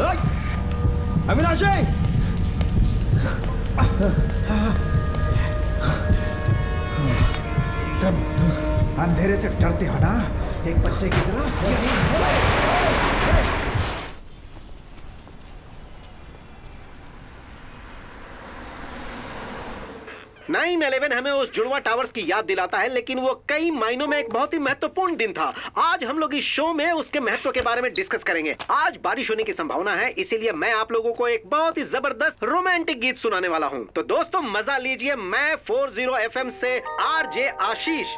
अविनाशी! तुम अंधेरे से डरते हो ना, एक बच्चे की तरह। 9/11 हमें उस जुड़वा टावर्स की याद दिलाता है, लेकिन वो कई मायनों में एक बहुत ही महत्वपूर्ण दिन था। आज हम लोग इस शो में उसके महत्व के बारे में डिस्कस करेंगे। आज बारिश होने की संभावना है, इसीलिए मैं आप लोगों को एक बहुत ही जबरदस्त रोमांटिक गीत सुनाने वाला हूँ। तो दोस्तों मजा लीजिए। मैं 40 FM से RJ आशीष।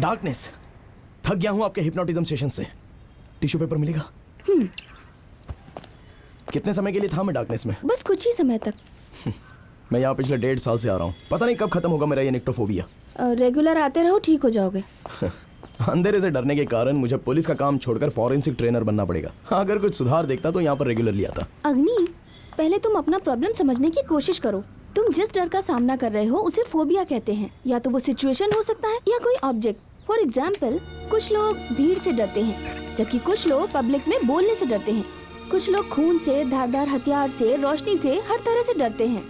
डार्कनेस। थक गया हूं आपके हिप्नोटिज्म सेशन से। टिश्यू पेपर मिलेगा? कितने समय के लिए था मैं डार्कनेस में? बस कुछ ही समय तक। मैं यहाँ पिछले 1.5 साल से आ रहा हूँ। पता नहीं कब खत्म होगा मेरा ये निक्टोफोबिया। रेगुलर आते रहो, ठीक हो जाओगे। अंधेरे से डरने के कारण मुझे पुलिस का काम छोड़कर फॉरेंसिक ट्रेनर बनना पड़ेगा। अगर कुछ सुधार देखता तो यहाँ पर रेगुलरली आता। अग्नि, पहले तुम अपना प्रॉब्लम समझने की कोशिश करो। तुम जिस डर का सामना कर रहे हो उसे फोबिया कहते हैं। या तो वो सिचुएशन हो सकता है या कोई ऑब्जेक्ट। फॉर एग्जाम्पल, कुछ लोग भीड़ से डरते हैं, जबकि कुछ लोग पब्लिक में बोलने से डरते हैं। कुछ लोग खून से, धारदार हथियार से, रोशनी से, हर तरह से डरते हैं।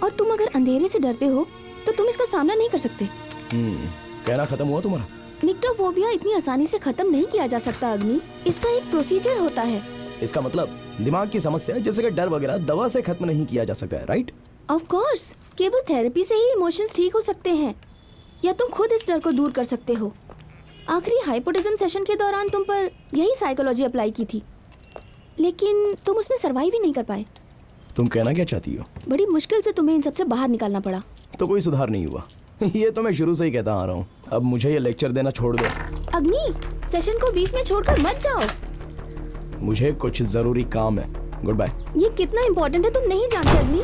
और तुम अगर अंधेरे से डरते हो तो तुम इसका सामना नहीं कर सकते। कहना खत्म हुआ तुम्हारा? निक्टोफोबिया इतनी आसानी से खत्म नहीं किया जा सकता अग्नि। इसका एक प्रोसीजर होता है। इसका मतलब दिमाग की समस्या जैसे कि डर वगैरह दवा से खत्म नहीं किया जा सकता है, राइट? ऑफ कोर्स, केवल थेरेपी से ही इमोशंस ठीक हो सकते हैं, या तुम खुद इस डर को दूर कर सकते हो। आखिरी हाइपोटिज्म सेशन के दौरान तुम पर यही साइकोलॉजी अप्लाई की थी, लेकिन तुम उसमें सरवाइव ही नहीं कर पाए। तुम कहना क्या चाहती हो? बड़ी मुश्किल से तुम्हें इन सबसे बाहर निकालना पड़ा। तो कोई सुधार नहीं हुआ। ये तो मैं शुरू से ही कहता आ रहा हूँ। अब मुझे ये लेक्चर देना छोड़ दो। अग्नि, सेशन को बीच में छोड़कर मत जाओ। मुझे कुछ जरूरी काम है। Goodbye. ये कितना इम्पोर्टेंट है तुम नहीं जानते अग्नि।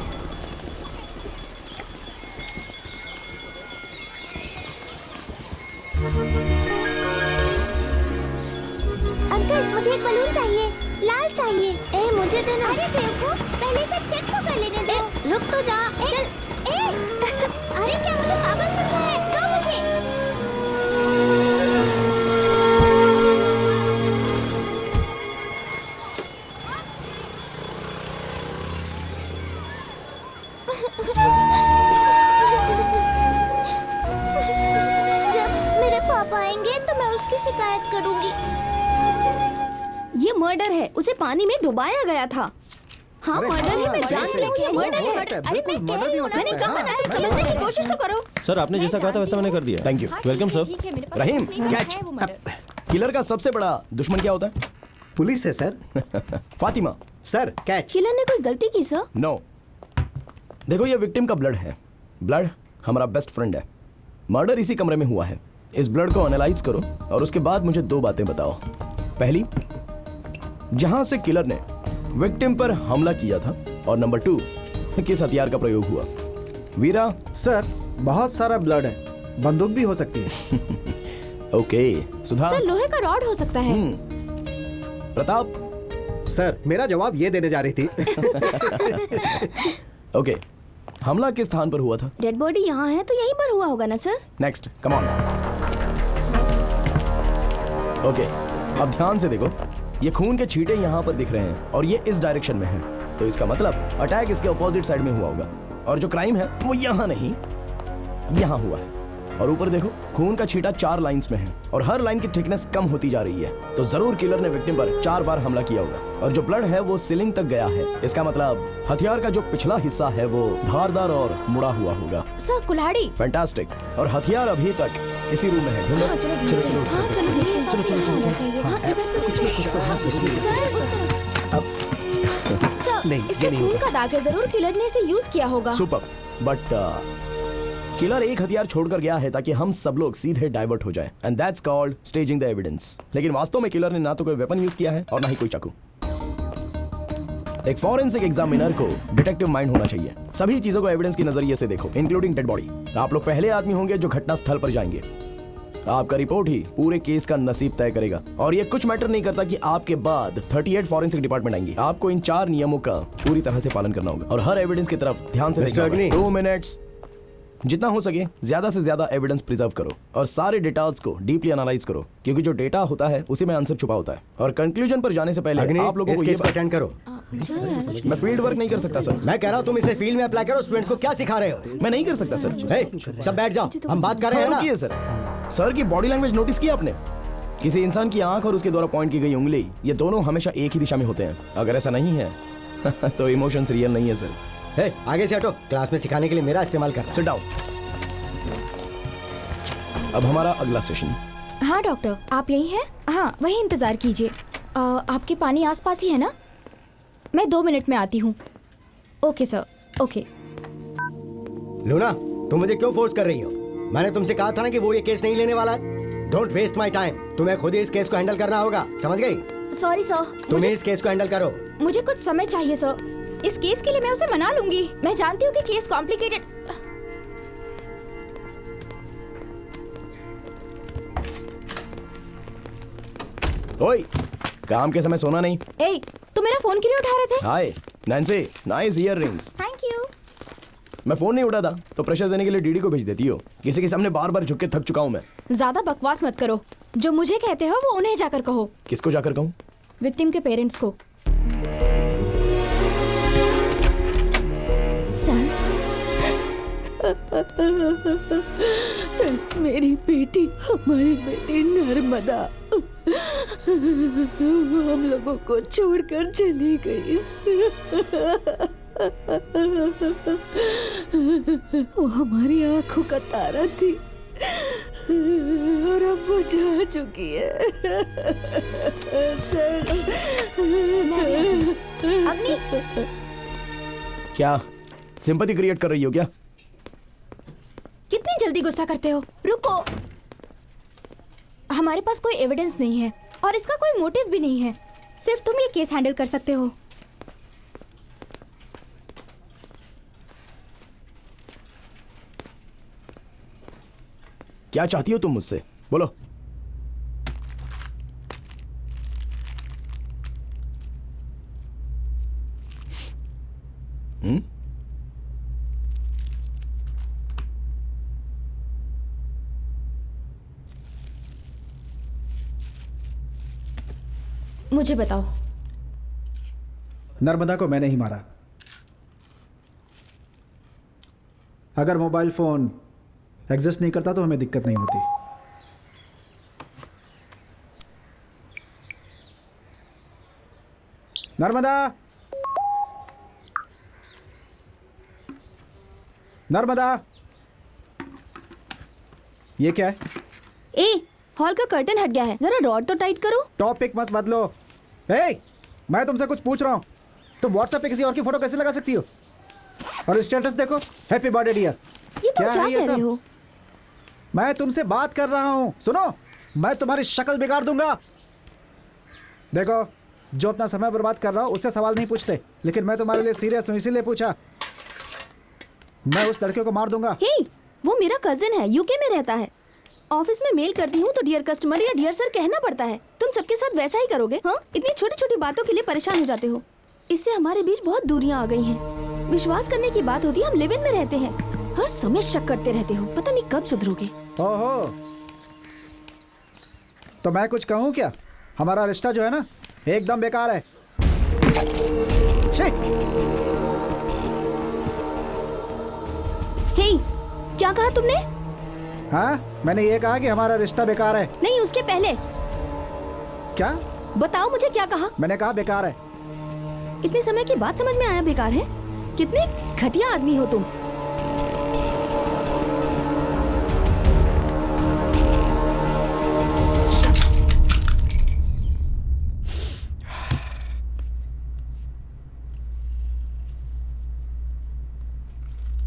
अंकल, मुझे एक बलून चाहिए, लाल चाहिए। ए, मुझे देना। अरे बेवकूफ, पहले से चेक तो कर लेने दो। रुक तो जा। चल। अरे क्या मुझे पागल समझा है? दो मुझे। जब मेरे पापा आएंगे तो मैं उसकी शिकायत करूंगी। ये मर्डर है, उसे पानी में डुबाया गया था। हाँ मर्डर है, मैं जान रही हूँ ये मर्डर है। बिल्कुल मर्डर भी हो मैंने सकता कहा है। ना, तुम समझने की कोशिश तो करो। सर आपने जैसा कहा था वैसा मैंने कर दिया। Thank you. Welcome sir. Rahim, catch. Killer का सबसे बड़ा दुश्मन क्या होता है? पुलिस है sir. Fatima. Sir catch. Killer ने कोई गलती की सर? नो। देखो ये विक्टिम का ब्लड है। ब्लड हमारा बेस्ट फ्रेंड है। मर्डर इसी कमरे में हुआ है। इस ब्लड को एनालाइज करो और उसके बाद मुझे 2 बातें बताओ। पहली, जहां से किलर ने विक्टिम पर हमला किया था, और नंबर 2, किस हथियार का प्रयोग हुआ। वीरा। सर बहुत सारा ब्लड है, बंदूक भी हो सकती है। ओके सुधा। सर लोहे का रॉड हो सकता है। प्रताप। सर मेरा जवाब ये देने जा रही थी। ओके, हमला किस स्थान पर हुआ था? डेड बॉडी यहाँ है तो यहीं पर हुआ होगा ना sir? Next, come on. Okay, अब ध्यान से देखो। ये खून के छींटे यहाँ पर दिख रहे हैं और ये इस डायरेक्शन में है, तो इसका मतलब अटैक इसके अपोजिट साइड में हुआ होगा। और जो क्राइम है वो यहाँ नहीं, यहाँ हुआ है। और ऊपर देखो, खून का छींटा 4 लाइंस में है और हर लाइन की थिकनेस कम होती जा रही है, तो जरूर किलर ने विक्टिम पर 4 बार हमला किया होगा। और जो ब्लड है वो सीलिंग तक गया है, इसका मतलब हथियार का जो पिछला हिस्सा है वो धारदार और मुड़ा हुआ होगा। सर कुल्हाड़ी। फैंटास्टिक। और हथियार अभी तक इसी रूम में है। ढूंढो। हाँ, चलो हाँ, चलो मेरे हिसाब से यहाँ होना चाहिए। हाँ, इधर तो सर, नहीं, इसके ये नहीं खून होगा। का दाग है, जरूर किलर ने इसे यूज किया होगा। सुपर। बट किलर एक हथियार छोड़कर गया है ताकि हम सब लोग सीधे डाइवर्ट हो जाएं, and that's called staging the evidence. लेकिन वास्तव में किलर ने ना तो कोई वेपन यूज किया है और ना ही कोई चाकू। एक फॉरेंसिक एग्जामिनर को डिटेक्टिव माइंड होना चाहिए। सभी चीजों को एविडेंस के नजरिए से देखो, इंक्लूडिंग डेड बॉडी। आप लोग पहले आदमी होंगे जो घटना स्थल पर जाएंगे। आपका रिपोर्ट ही पूरे केस का नसीब तय करेगा। और ये कुछ मैटर नहीं करता कि आपके बाद 38 फॉरेंसिक डिपार्टमेंट आएंगे। आपको इन 4 नियमों का पूरी तरह से पालन करना होगा और हर एविडेंस की तरफ ध्यान से देखना होगा। 2 मिनट्स। जितना हो सके ज्यादा से ज्यादा एविडेंस प्रिजर्व करो और सारे डेटास को डीपली एनालाइज करो, क्योंकि जो डेटा होता है उसी में आंसर छुपा होता है। और कंक्लूजन पर जाने से पहले आप लोगों को ये अटेंड करो। मैं फील्ड वर्क नहीं कर सकता सर। मैं कह रहा हूँ तुम इसे फील्ड में अप्लाई करो। स्टूडेंट्स को क्या सिखा रहे हो? मैं नहीं कर सकता सर। हे, सब बैठ जाओ, हम बात कर रहे हैं ना। रुकिए सर। सर की बॉडी लैंग्वेज नोटिस किया आपने? किसी इंसान की आंख और उसके द्वारा पॉइंट की गई उंगली, ये दोनों हमेशा एक ही दिशा में होते हैं। अगर ऐसा नहीं है तो इमोशंस रियल नहीं है सर। हे, आगे से हटो। क्लास में सिखाने के लिए मेरा इस्तेमाल करना। Sit down. अब हमारा अगला सेशन। हाँ डॉक्टर, आप यही हैं? हाँ वही इंतजार कीजिए। आपके पानी आसपास ही है ना? मैं 2 मिनट में आती हूँ। Okay sir, okay. लूना, तुम मुझे क्यों फोर्स कर रही हो? मैंने तुमसे कहा था ना कि वो ये केस नहीं लेने वाला है। Don't waste my time. तुम्हें खुद ही इस केस को हैंडल करना होगा, समझ गई? सॉरी सर, तुम ही इस केस को हैंडल करो। मुझे कुछ समय चाहिए सर। इस केस के लिए मैं उसे मना लूंगी। मैं जानती हूँ कि केस कॉम्प्लिकेटेड। ओए, काम के समय सोना नहीं। ए, तुम मेरा फोन क्यों नहीं उठा रहे थे? Hi Nancy, nice earrings. Thank you. मैं फोन नहीं उठाता तो प्रेशर देने के लिए डीडी को भेज देती हो। किसी के सामने बार बार झुक के थक चुका हूँ मैं। ज्यादा बकवास मत करो। जो मुझे कहते हो वो उन्हें जाकर कहो। किसको जाकर कहूँ? विक्टिम के पेरेंट्स को। सर, मेरी बेटी, हमारी बेटी नर्मदा वो हम लोगों को छोड़कर चली गई। वो हमारी आंखों का तारा थी और अब वो जा चुकी है। सर, अग्नि, क्या सिंपैथी क्रिएट कर रही हो क्या? कितनी जल्दी गुस्सा करते हो? रुको, हमारे पास कोई एविडेंस नहीं है और इसका कोई मोटिव भी नहीं है। सिर्फ तुम ये केस हैंडल कर सकते हो। क्या चाहती हो तुम मुझसे? बोलो। मुझे बताओ। नर्मदा को मैंने ही मारा। अगर मोबाइल फोन एग्जिस्ट नहीं करता तो हमें दिक्कत नहीं होती। नर्मदा, नर्मदा, ये क्या है? ए, हॉल का कर्टन हट गया है, जरा रॉड तो टाइट करो। टॉपिक मत बदलो। ए, मैं तुमसे कुछ पूछ रहा हूं। तुम व्हाट्सएप पे किसी और की फोटो कैसे लगा सकती हो? और स्टेटस देखो, हैप्पी बर्थडे डियर। ये तुम क्या है ये कह रहे सब? हो? मैं तुमसे बात कर रहा हूं, सुनो। मैं तुम्हारी शक्ल बिगाड़ दूंगा। देखो, जो अपना समय बर्बाद कर रहा हो उससे सवाल नहीं पूछते, लेकिन मैं तुम्हारे लिए सीरियस हूं, इसीलिए पूछा। मैं उस लड़के को मार दूंगा। हे, वो मेरा कजिन है, यूके में रहता है। ऑफिस में मेल करती हूँ तो डियर कस्टमर या डियर सर कहना पड़ता है। तुम सबके साथ वैसा ही करोगे? हाँ, इतनी छोटी छोटी बातों के लिए परेशान हो जाते हो। इससे हमारे बीच बहुत दूरियां आ गई हैं। विश्वास करने की बात होती है, हम लिव इन में रहते हैं। हर समय शक करते रहते हो, पता नहीं कब सुधरोगे। ओहो, तो मैं कुछ कहूं क्या? हमारा रिश्ता जो है ना, एकदम बेकार है। छी! हे, क्या कहा तुमने? हाँ, मैंने ये कहा कि हमारा रिश्ता बेकार है। नहीं, उसके पहले क्या? बताओ मुझे, क्या कहा? मैंने कहा बेकार है। इतने समय की बात समझ में आया बेकार है? कितने घटिया आदमी हो तुम।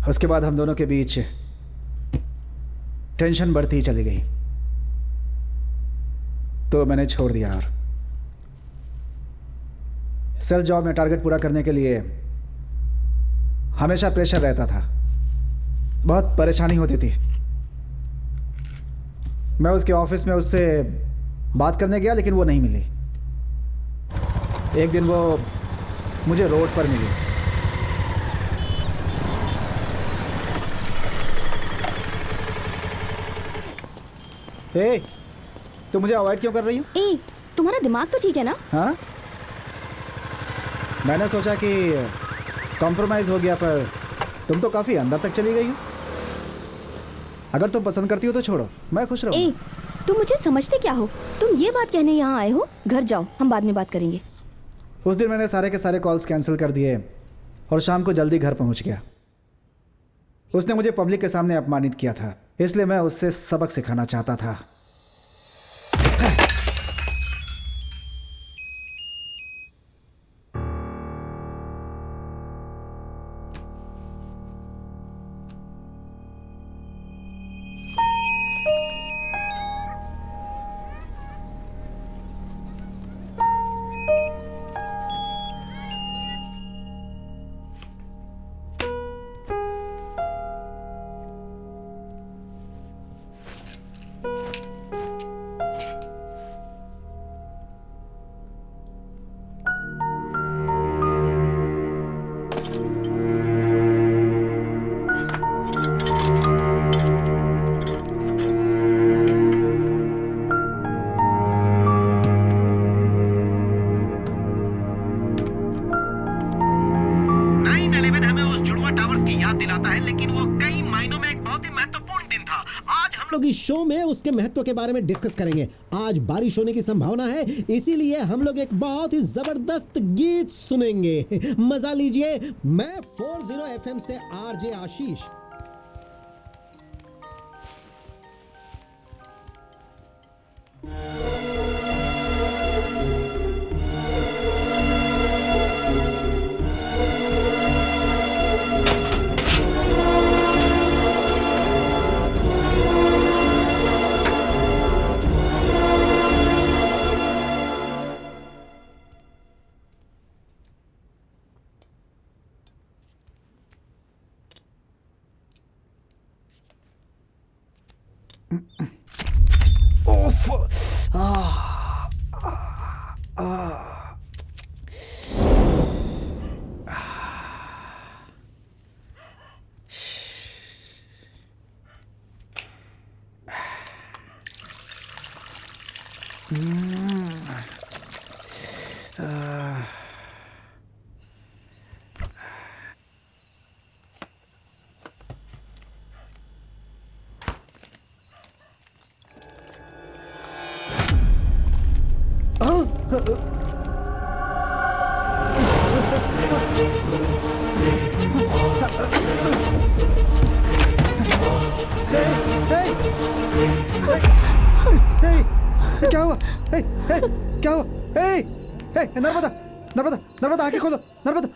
उसके बाद हम दोनों के बीच टेंशन बढ़ती ही चली गई, तो मैंने छोड़ दिया। और सेल्स जॉब में टारगेट पूरा करने के लिए हमेशा प्रेशर रहता था, बहुत परेशानी होती थी। मैं उसके ऑफिस में उससे बात करने गया, लेकिन वो नहीं मिली। एक दिन वो मुझे रोड पर मिली। ए, तुम मुझे अवॉइड क्यों कर रही हो? ए, तुम्हारा दिमाग तो ठीक है ना? हाँ, मैंने सोचा कि कॉम्प्रोमाइज़ हो गया, पर तुम तो काफ़ी अंदर तक चली गई हो। अगर तुम पसंद करती हो तो छोड़ो, मैं खुश रहूँ। ए, तुम मुझे समझते क्या हो? तुम ये बात कहने यहाँ आए हो? घर जाओ, हम बाद में बात करेंगे। उस दिन मैंने सारे के सारे कॉल्स कैंसिल कर दिए और शाम को जल्दी घर पहुँच गया। उसने मुझे पब्लिक के सामने अपमानित किया था, इसलिए मैं उससे सबक सिखाना चाहता था। लोग इस शो में उसके महत्व के बारे में डिस्कस करेंगे। आज बारिश होने की संभावना है, इसीलिए हम लोग एक बहुत ही जबरदस्त गीत सुनेंगे। मजा लीजिए। मैं 40 FM से आरजे आशीष। क्या हुआ? क्या हुआ? नर्मदा, नर्मदा, नर्मदा, आंखें खोलो। नर्मदा,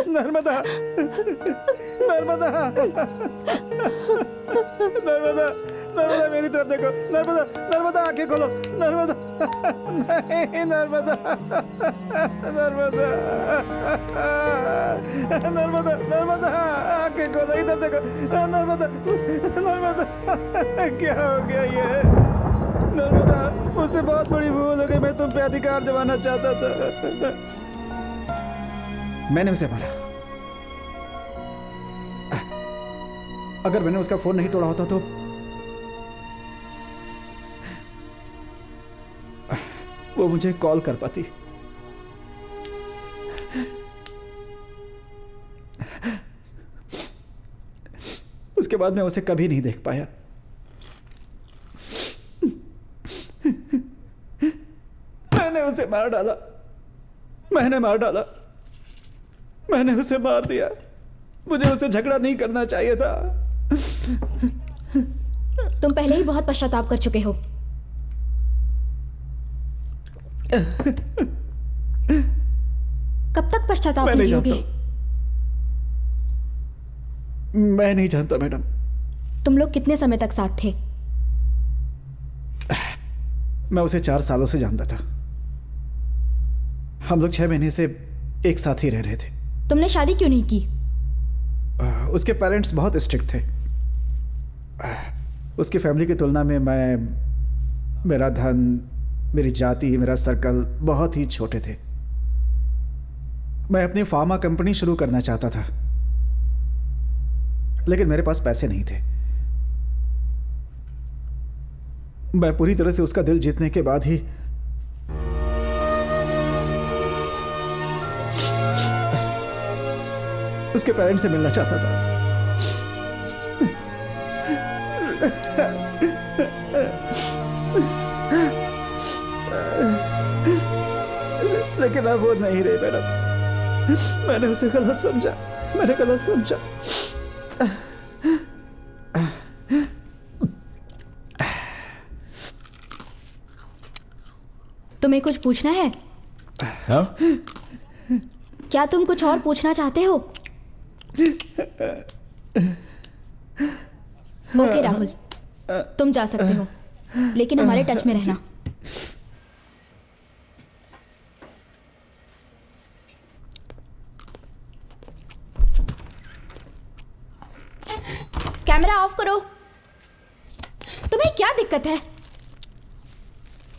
नर्मदा, नर्मदा, नर्मदा, नर्मदा, मेरी तरफ देखो। नर्मदा, नर्मदा, आंखें खोलो। नर्मदा, नहीं, नर्मदा, नर्मदा, नर्मदा, नर्मदा, आंखें खोलो, इधर देखो। नर्मदा, नर्मदा, क्या हो गया ये? नर्मदा, मुझसे बहुत बड़ी भूल हो गई। मैं तुम पे अधिकार जमाना चाहता था। मैंने उसे मारा। अगर मैंने उसका फोन नहीं तोड़ा होता तो वो मुझे कॉल कर पाती। उसके बाद मैं उसे कभी नहीं देख पाया। मैंने उसे मार डाला। मैंने मार डाला। मैंने उसे मार दिया। मुझे उसे झगड़ा नहीं करना चाहिए था। तुम पहले ही बहुत पश्चाताप कर चुके हो। कब तक पश्चाताप में जियोगे? मैं नहीं जानता मैडम। तुम लोग कितने समय तक साथ थे? मैं उसे 4 सालों से जानता था। हम लोग 6 महीने से एक साथ ही रह रहे थे। तुमने शादी क्यों नहीं की? उसके पेरेंट्स बहुत स्ट्रिक्ट थे। उसकी फैमिली की तुलना में मेरा धन, मेरी जाति, मेरा सर्कल बहुत ही छोटे थे। मैं अपनी फार्मा कंपनी शुरू करना चाहता था, लेकिन मेरे पास पैसे नहीं थे। मैं पूरी तरह से उसका दिल जीतने के बाद ही उसके पेरेंट्स से मिलना चाहता था। लेकिन अब वो नहीं रहे मैडम। मैंने उसे गलत समझा। मैंने गलत समझा। तुम्हें कुछ पूछना है? हाँ? क्या तुम कुछ और पूछना चाहते हो? ओके राहुल, तुम जा सकते हो, लेकिन हमारे टच में रहना। कैमरा ऑफ करो। तुम्हें क्या दिक्कत है?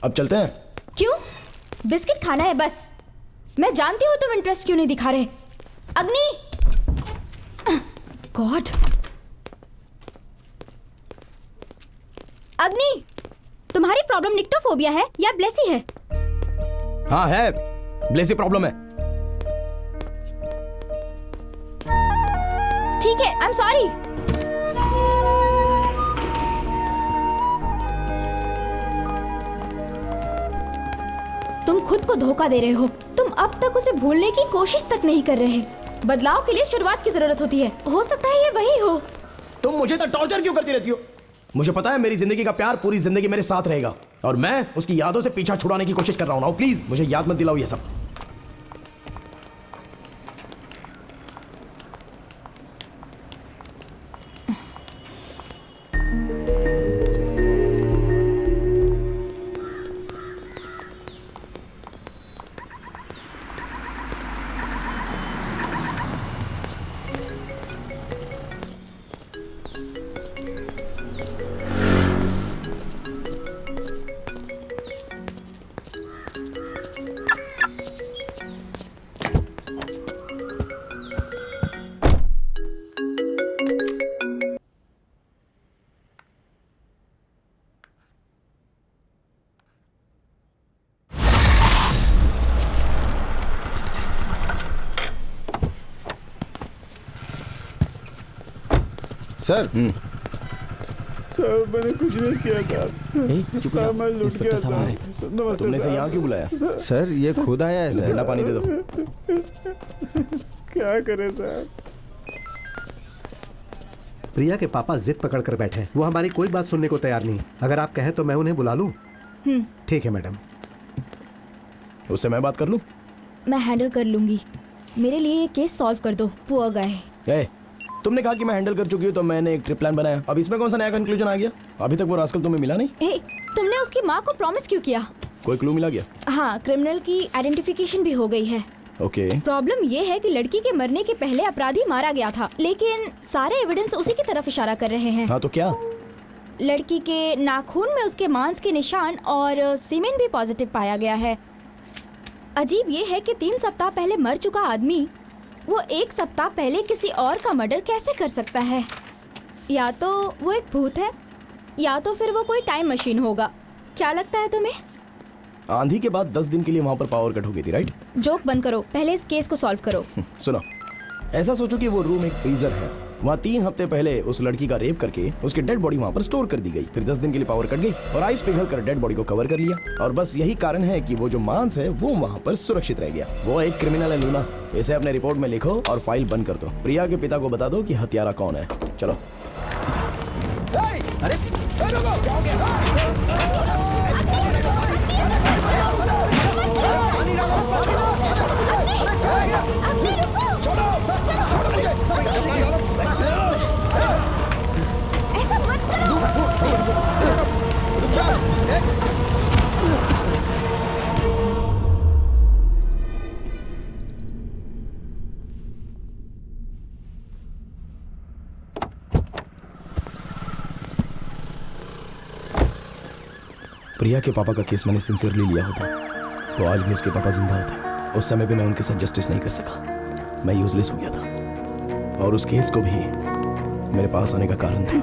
अब चलते हैं। क्यों? बिस्किट खाना है बस। मैं जानती हूँ तुम इंटरेस्ट क्यों नहीं दिखा रहे। अग्नि, गॉड, अग्नि, तुम्हारी प्रॉब्लम निक्टोफोबिया है या ब्लेसी है? हाँ है, ब्लेसी प्रॉब्लम है। ठीक है, आई एम सॉरी। तुम खुद को धोखा दे रहे हो। तुम अब तक उसे भूलने की कोशिश तक नहीं कर रहे। बदलाव के लिए शुरुआत की जरूरत होती है। हो सकता है ये वही हो। तुम मुझे तो टॉर्चर क्यों करती रहती हो? मुझे पता है मेरी जिंदगी का प्यार पूरी जिंदगी मेरे साथ रहेगा और मैं उसकी यादों से पीछा छुड़ाने की कोशिश कर रहा हूं ना। प्लीज मुझे याद मत दिलाओ ये सब। सर सर मैंने कुछ नहीं किया सर। चुप सर मैं लूट गया सर। नमस्ते तुमने इसे सर। यहाँ क्यों बुलाया? सर ये खुद आया है सर। ठंडा पानी दे दो। क्या करे सर? प्रिया के पापा जिद पकड़ कर बैठे हैं। वो हमारी कोई बात सुनने को तैयार नहीं। अगर आप कहें तो मैं उन्हें बुला लूं? ठीक है मैडम। उससे मैं बात कर लूं? मैं हैंडल कर लूंगी। मेरे लिए ये केस सॉल्व कर दो। Poor guy. तुमने कहा कि मैं हैंडल कर चुकी हूँ तो मैंने एक ट्रिप प्लान बनाया। अब इसमें कौन सा नया कंक्लूजन आ गया? अभी तक वो रास्कल तुम्हें मिला नहीं? तुमने उसकी माँ को प्रॉमिस क्यों किया? कोई क्लू मिला गया? हाँ, क्रिमिनल की आइडेंटिफिकेशन भी हो गई है। ओके। प्रॉब्लम ये है कि लड़की के मरने के पहले अपराधी मारा गया था, लेकिन सारे एविडेंस उसी की तरफ इशारा कर रहे हैं। हाँ तो क्या? लड़की के नाखून में उसके मांस के निशान और सीमेंट भी पॉजिटिव पाया गया है। अजीब ये है कि 3 सप्ताह पहले मर चुका आदमी वो 1 सप्ताह पहले किसी और का मर्डर कैसे कर सकता है? या तो वो एक भूत है या तो फिर वो कोई टाइम मशीन होगा। क्या लगता है तुम्हें? आंधी के बाद 10 दिन के लिए वहां पर पावर कट हो गई थी, राइट? जोक बंद करो, पहले इस केस को सॉल्व करो। सुनो, ऐसा सोचो कि वो रूम एक फ्रीजर है। वहाँ 3 हफ्ते पहले उस लड़की का रेप करके उसकी डेड बॉडी वहाँ पर स्टोर कर दी गई। फिर 10 दिन के लिए पावर कट गई और आइस पिघल कर डेड बॉडी को कवर कर लिया। और बस यही कारण है कि वो जो मांस है वो वहाँ पर सुरक्षित रह गया। वो एक क्रिमिनल है लूना। इसे अपने रिपोर्ट में लिखो और फाइल बंद कर दो। प्रिया के पिता को बता दो कि हत्यारा कौन है। चलो। अरे ऐसा मत करो। प्रिया के पापा का केस मैंने सिंसियरली लिया होता तो आज भी उसके पापा जिंदा होते। उस समय भी मैं उनके साथ जस्टिस नहीं कर सका। मैं यूजलेस हो गया था और उस केस को भी मेरे पास आने का कारण था।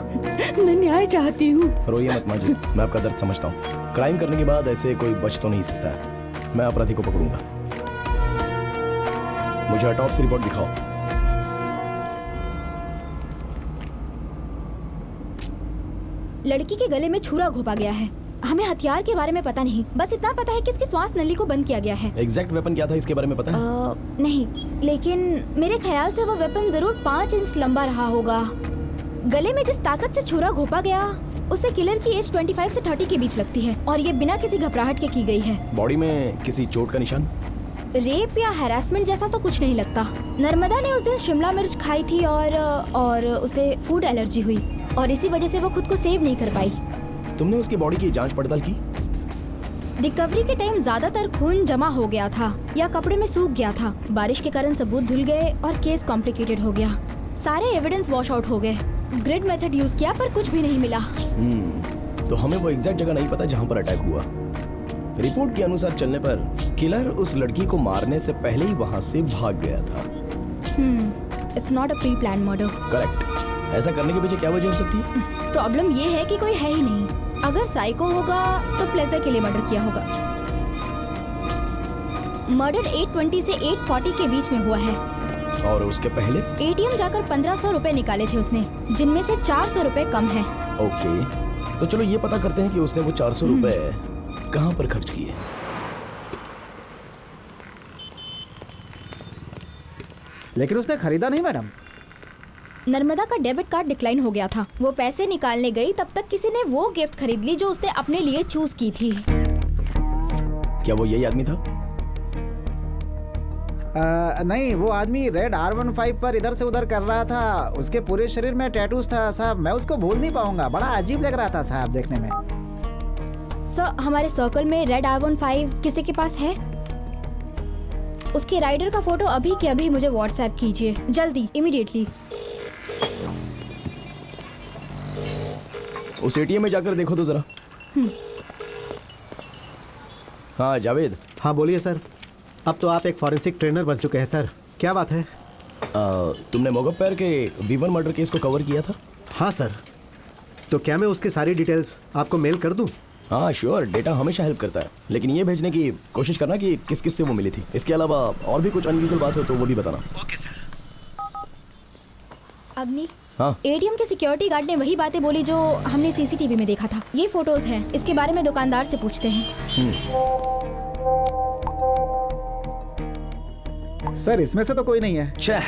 मैं न्याय चाहती हूँ। रोइए मत माँ जी, मैं आपका दर्द समझता हूँ। क्राइम करने के बाद ऐसे कोई बच तो नहीं सकता है। मैं अपराधी को पकड़ूंगा। मुझे ऑटोप्सी रिपोर्ट दिखाओ। लड़की के गले में छुरा घोंपा गया है। हमें हथियार के बारे में पता नहीं, बस इतना पता है कि उसकी श्वास नली को बंद किया गया है। एग्जैक्ट वेपन क्या था इसके बारे में पता है? नहीं, लेकिन मेरे ख्याल से वो वेपन जरूर 5 इंच लंबा रहा होगा। गले में जिस ताकत से छुरा घोंपा गया उसे किलर की एज 25 से 30 के बीच लगती है और ये बिना किसी घबराहट के की गई है। बॉडी में किसी चोट का निशान? रेप या हैरासमेंट जैसा तो कुछ नहीं लगता। नर्मदा ने उस दिन शिमला मिर्च खाई थी और उसे फूड एलर्जी हुई और इसी वजह से वो खुद को सेव नहीं कर पाई। तुमने उसकी बॉडी की जांच पड़ताल की? रिकवरी के टाइम ज्यादातर खून जमा हो गया था या कपड़े में सूख गया था। बारिश के कारण सबूत धुल गए और केस कॉम्प्लिकेटेड हो गया। सारे एविडेंस वॉश आउट हो गए। ग्रिड मेथड यूज किया पर कुछ भी नहीं मिला। तो हमें वो एग्जैक्ट जगह नहीं पता जहाँ पर अटैक हुआ। रिपोर्ट के अनुसार चलने पर किलर उस लड़की को मारने से पहले ही वहाँ से भाग गया था। It's not a pre plan murder. Correct. ऐसा करने के पीछे क्या वजह हो सकती है? प्रॉब्लम ये है कि कोई है ही नहीं। अगर साइको होगा तो प्लेजर के लिए मर्डर किया होगा। मर्डर 8:20 से 8:40 के बीच में हुआ है। और उसके पहले? एटीएम जाकर 1500 रुपए निकाले थे उसने, जिनमें से 400 रुपए कम है। ओके, तो चलो ये पता करते हैं कि उसने वो 400 रुपए कहाँ पर खर्च किए। लेकिन उसने खरीदा नहीं मैडम। नर्मदा का डेबिट कार्ड डिक्लाइन हो गया था। वो पैसे निकालने गई तब तक किसी ने वो गिफ्ट खरीद ली जो उसने अपने लिए चूज की थी। क्या वो यही आदमी था? नहीं, वो आदमी रेड R15 पर इधर से उधर कर रहा था। उसके पूरे शरीर में टैटूज था साहब। मैं उसको भूल नहीं पाऊंगा। बड़ा अजीब लग रहा था साहब देखने में। सर, हमारे सर्कल में रेड R15 किसी के पास है? उसके राइडर का फोटो अभी के अभी मुझे व्हाट्सएप कीजिए, जल्दी, इमीडिएटली। उस एटीएम में जाकर देखो तो जरा। हाँ जावेद। हाँ बोलिए सर। अब तो आप एक फॉरेंसिक ट्रेनर बन चुके हैं सर। क्या बात है? तुमने मोगप्पर के V1 मर्डर केस को कवर किया था? हाँ सर। तो क्या मैं उसकी सारी डिटेल्स आपको मेल कर दूं? हाँ श्योर, डेटा हमेशा हेल्प करता है, लेकिन ये भेजने की कोशिश करना कि किस किस से वो मिली थी। इसके अलावा और भी कुछ अनयूजुअल बात हो तो वो भी बताना। Okay sir. अग्नि, हाँ? एटीएम के सिक्योरिटी गार्ड ने वही बातें बोली जो हमने सीसीटीवी में देखा था। ये फोटोज हैं, इसके बारे में दुकानदार से पूछते हैं। सर इसमें से तो कोई नहीं है। छह,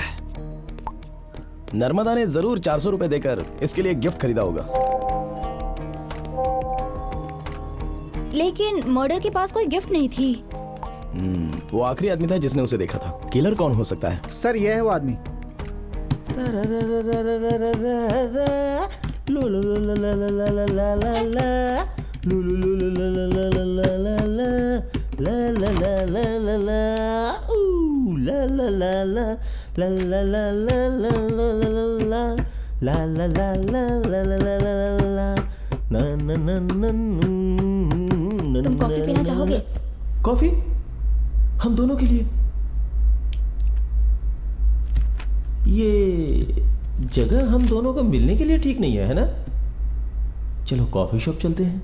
नर्मदा ने जरूर 400 रुपए देकर इसके लिए गिफ्ट खरीदा होगा। लेकिन मर्डर के पास कोई गिफ्ट नहीं थी। वो आखिरी आदमी था जिसने उसे देखा था। किलर कौन हो सकता है? सर ये है वो आदमी। तुम कॉफी पीना चाहोगे? कॉफी? हम दोनों के लिए? ये जगह हम दोनों को मिलने के लिए ठीक नहीं है ना? चलो कॉफी शॉप चलते हैं।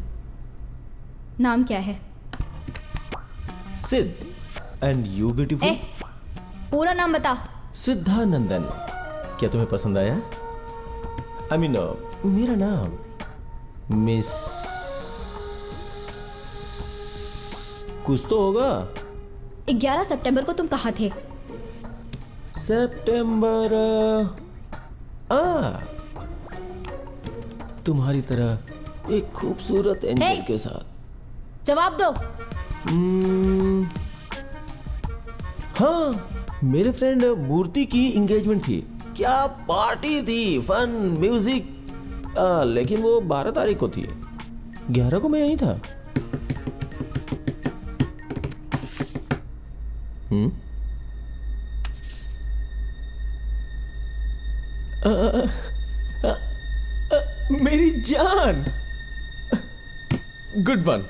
नाम क्या है? सिद्ध। And you beautiful? पूरा नाम बता। सिद्धानंदन। क्या तुम्हें पसंद आया? आई मीन मेरा नाम मिस कुछ तो होगा। 11 सितंबर को तुम कहाँ थे? सितंबर तुम्हारी तरह एक खूबसूरत एंजल के साथ। जवाब दो। हाँ, मेरे फ्रेंड मूर्ति की एंगेजमेंट थी। क्या पार्टी थी, फन, म्यूजिक। लेकिन वो 12 तारीख को थी। 11 को मैं यहीं था। मेरी जान, गुड वन।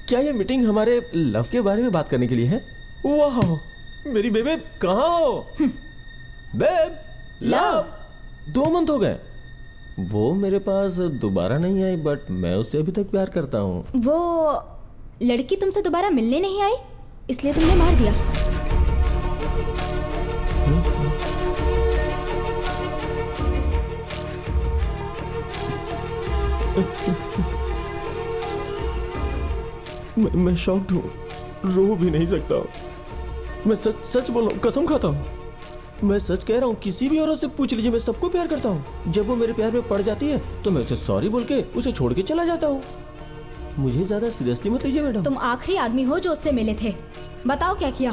क्या ये मीटिंग हमारे लव के बारे में बात करने के लिए है? वाह, मेरी बेबे कहाँ हो? Babe, love. 2 मंथ हो गए। वो मेरे पास दोबारा नहीं आई, बट मैं उससे अभी तक प्यार करता हूँ। वो लड़की तुमसे दोबारा मिलने नहीं आई, इसलिए तुमने मार दिया। मैं शॉक्ड हूँ, रो भी नहीं सकता। मैं सच बोल रहा हूँ, कसम खाता हूँ। मैं सच कह रहा हूँ, किसी भी औरत से पूछ लीजिए, मैं सबको प्यार करता हूँ। जब वो मेरे प्यार में पड़ जाती है तो मैं उसे सॉरी बोल के उसे छोड़ के चला जाता हूँ। मुझे ज्यादा सीरियसली मत लीजिए मैडम। तुम आखिरी आदमी हो जो उससे मिले थे। बताओ क्या किया?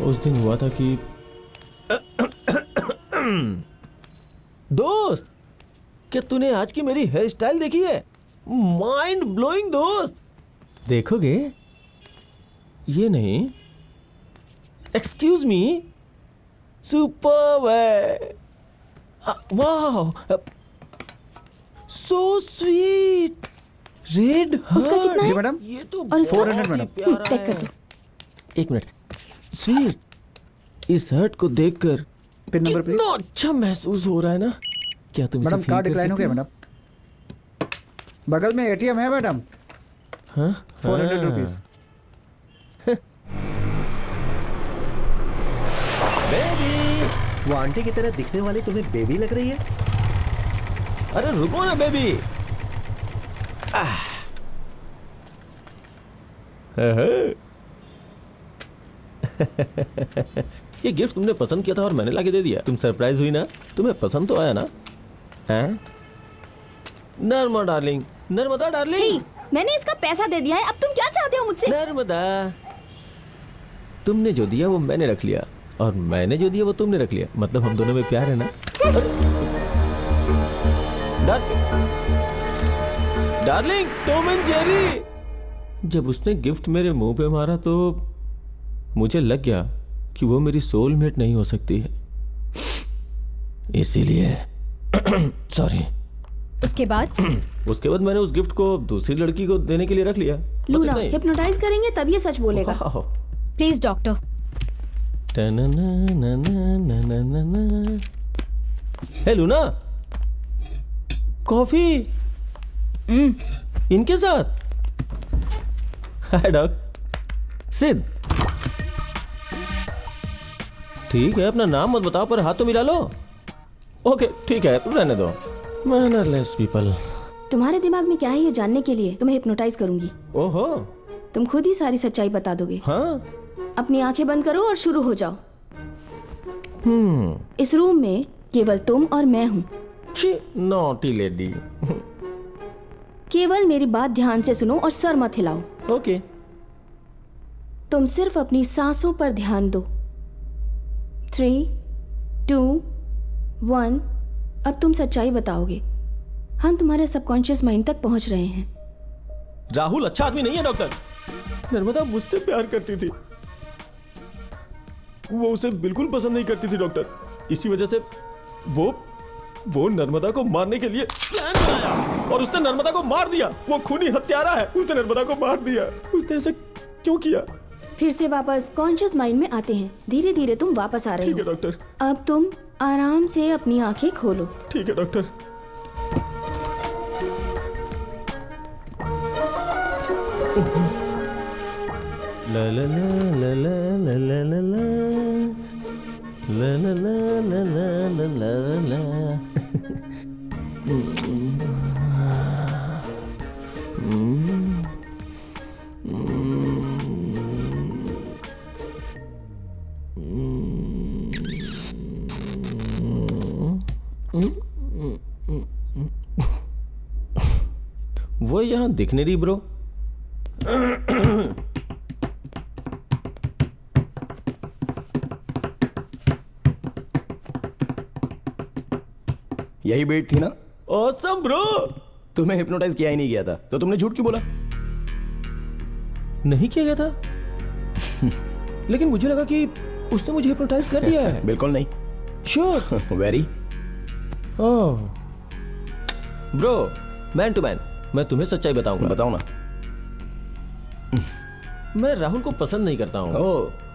उस दिन हुआ था कि दोस्त, क्या तूने आज की मेरी हेयर स्टाइल देखी है? माइंड ब्लोइंग दोस्त। देखोगे? ये नहीं, एक्सक्यूज मी, सुपर्ब है। वाह, सो स्वीट। रेड उसका कितना है? जी मैडम। ये तो और उसका? 400 मैडम। पैक कर दो। एक मिनट। स्वीट, इस हर्ट को देखकर पिन नंबर प्लीज। कितना अच्छा महसूस हो रहा है ना? क्या तुम मैडम कार्ड डिक्लाइन हो गया मैडम। बगल में एटीएम है मैडम। हाँ? 400 रुपीज। वो आंटी की तरह दिखने वाली तुम्हें बेबी लग रही है? अरे रुको ना बेबी। ये गिफ्ट तुमने पसंद किया था और मैंने लाके दे दिया। तुम सरप्राइज हुई ना? तुम्हें पसंद तो आया ना? हैं? Narmada darling, Narmada darling. मैंने इसका पैसा दे दिया है, अब तुम क्या चाहते हो मुझसे? नर्मदा, तुमने जो दिया वो मैंने रख लिया और मैंने जो दिया वो तुमने रख लिया, मतलब हम दोनों में प्यार है ना? Darling, Tom and Jerry. जब उसने गिफ्ट मेरे मुंह पे मारा तो मुझे लग गया कि वो मेरी सोलमेट नहीं हो सकती है, इसीलिए सॉरी। उसके बाद मैंने उस गिफ्ट को दूसरी लड़की को देने के लिए रख लिया। लूना, हिप्नोटाइज करेंगे तब ये सच बोलेगा। Please doctor. Hey Luna, coffee इनके साथ। Hi doc. सिद्ध, ठीक है, अपना नाम मत बताओ पर हाथ तो मिला लो। ओके ठीक है, रहने दो। Mannerless people. तुम्हारे दिमाग में क्या है ये जानने के लिए तुम्हें हिप्नोटाइज करूंगी। ओहो, तुम खुद ही सारी सच्चाई बता दोगे। हाँ। अपनी आंखें बंद करो और शुरू हो जाओ। इस रूम में केवल तुम और मैं हूँ। Naughty lady. केवल मेरी बात ध्यान से सुनो और सर मत हिलाओ। ओके। तुम सिर्फ अपनी सांसों पर ध्यान दो। 3, 2, 1। अब तुम सच्चाई बताओगे। हम तुम्हारे सबकॉन्शियस माइंड तक पहुंच रहे हैं। राहुल अच्छा आदमी नहीं है डॉक्टर। नर्मदा मुझसे प्यार करती थी, वो उसे बिल्कुल पसंद नहीं करती थी डॉक्टर। इसी वजह से वो नर्मदा को मारने के लिए प्लान बनाया और उसने नर्मदा को मार दिया। वो खूनी हत्यारा है, उसने नर्मदा को मार दिया। उसने ऐसा क्यों किया? फिर से वापस कॉन्शियस माइंड में आते हैं। धीरे धीरे तुम वापस आ रहे हो। ठीक है डॉक्टर। अब तुम आराम से अपनी आंखें खोलो। ठीक है डॉक्टर। ला ला ला ला ला ला ला ला ला ला ला ला ला ला ला। वो यहाँ दिख नहीं रही ब्रो। यही बेट थी ना? Awesome bro. तुम्हें हिप्नोटाइज किया ही नहीं गया था तो तुमने झूठ क्यों बोला? नहीं किया गया था लेकिन मुझे लगा कि उसने मुझे हिप्नोटाइज कर दिया है। बिल्कुल नहीं। Sure. Very. Oh bro, man to man, मैं तुम्हें सच्चाई बताऊंगा। बताओ ना। मैं राहुल को पसंद नहीं करता हूँ।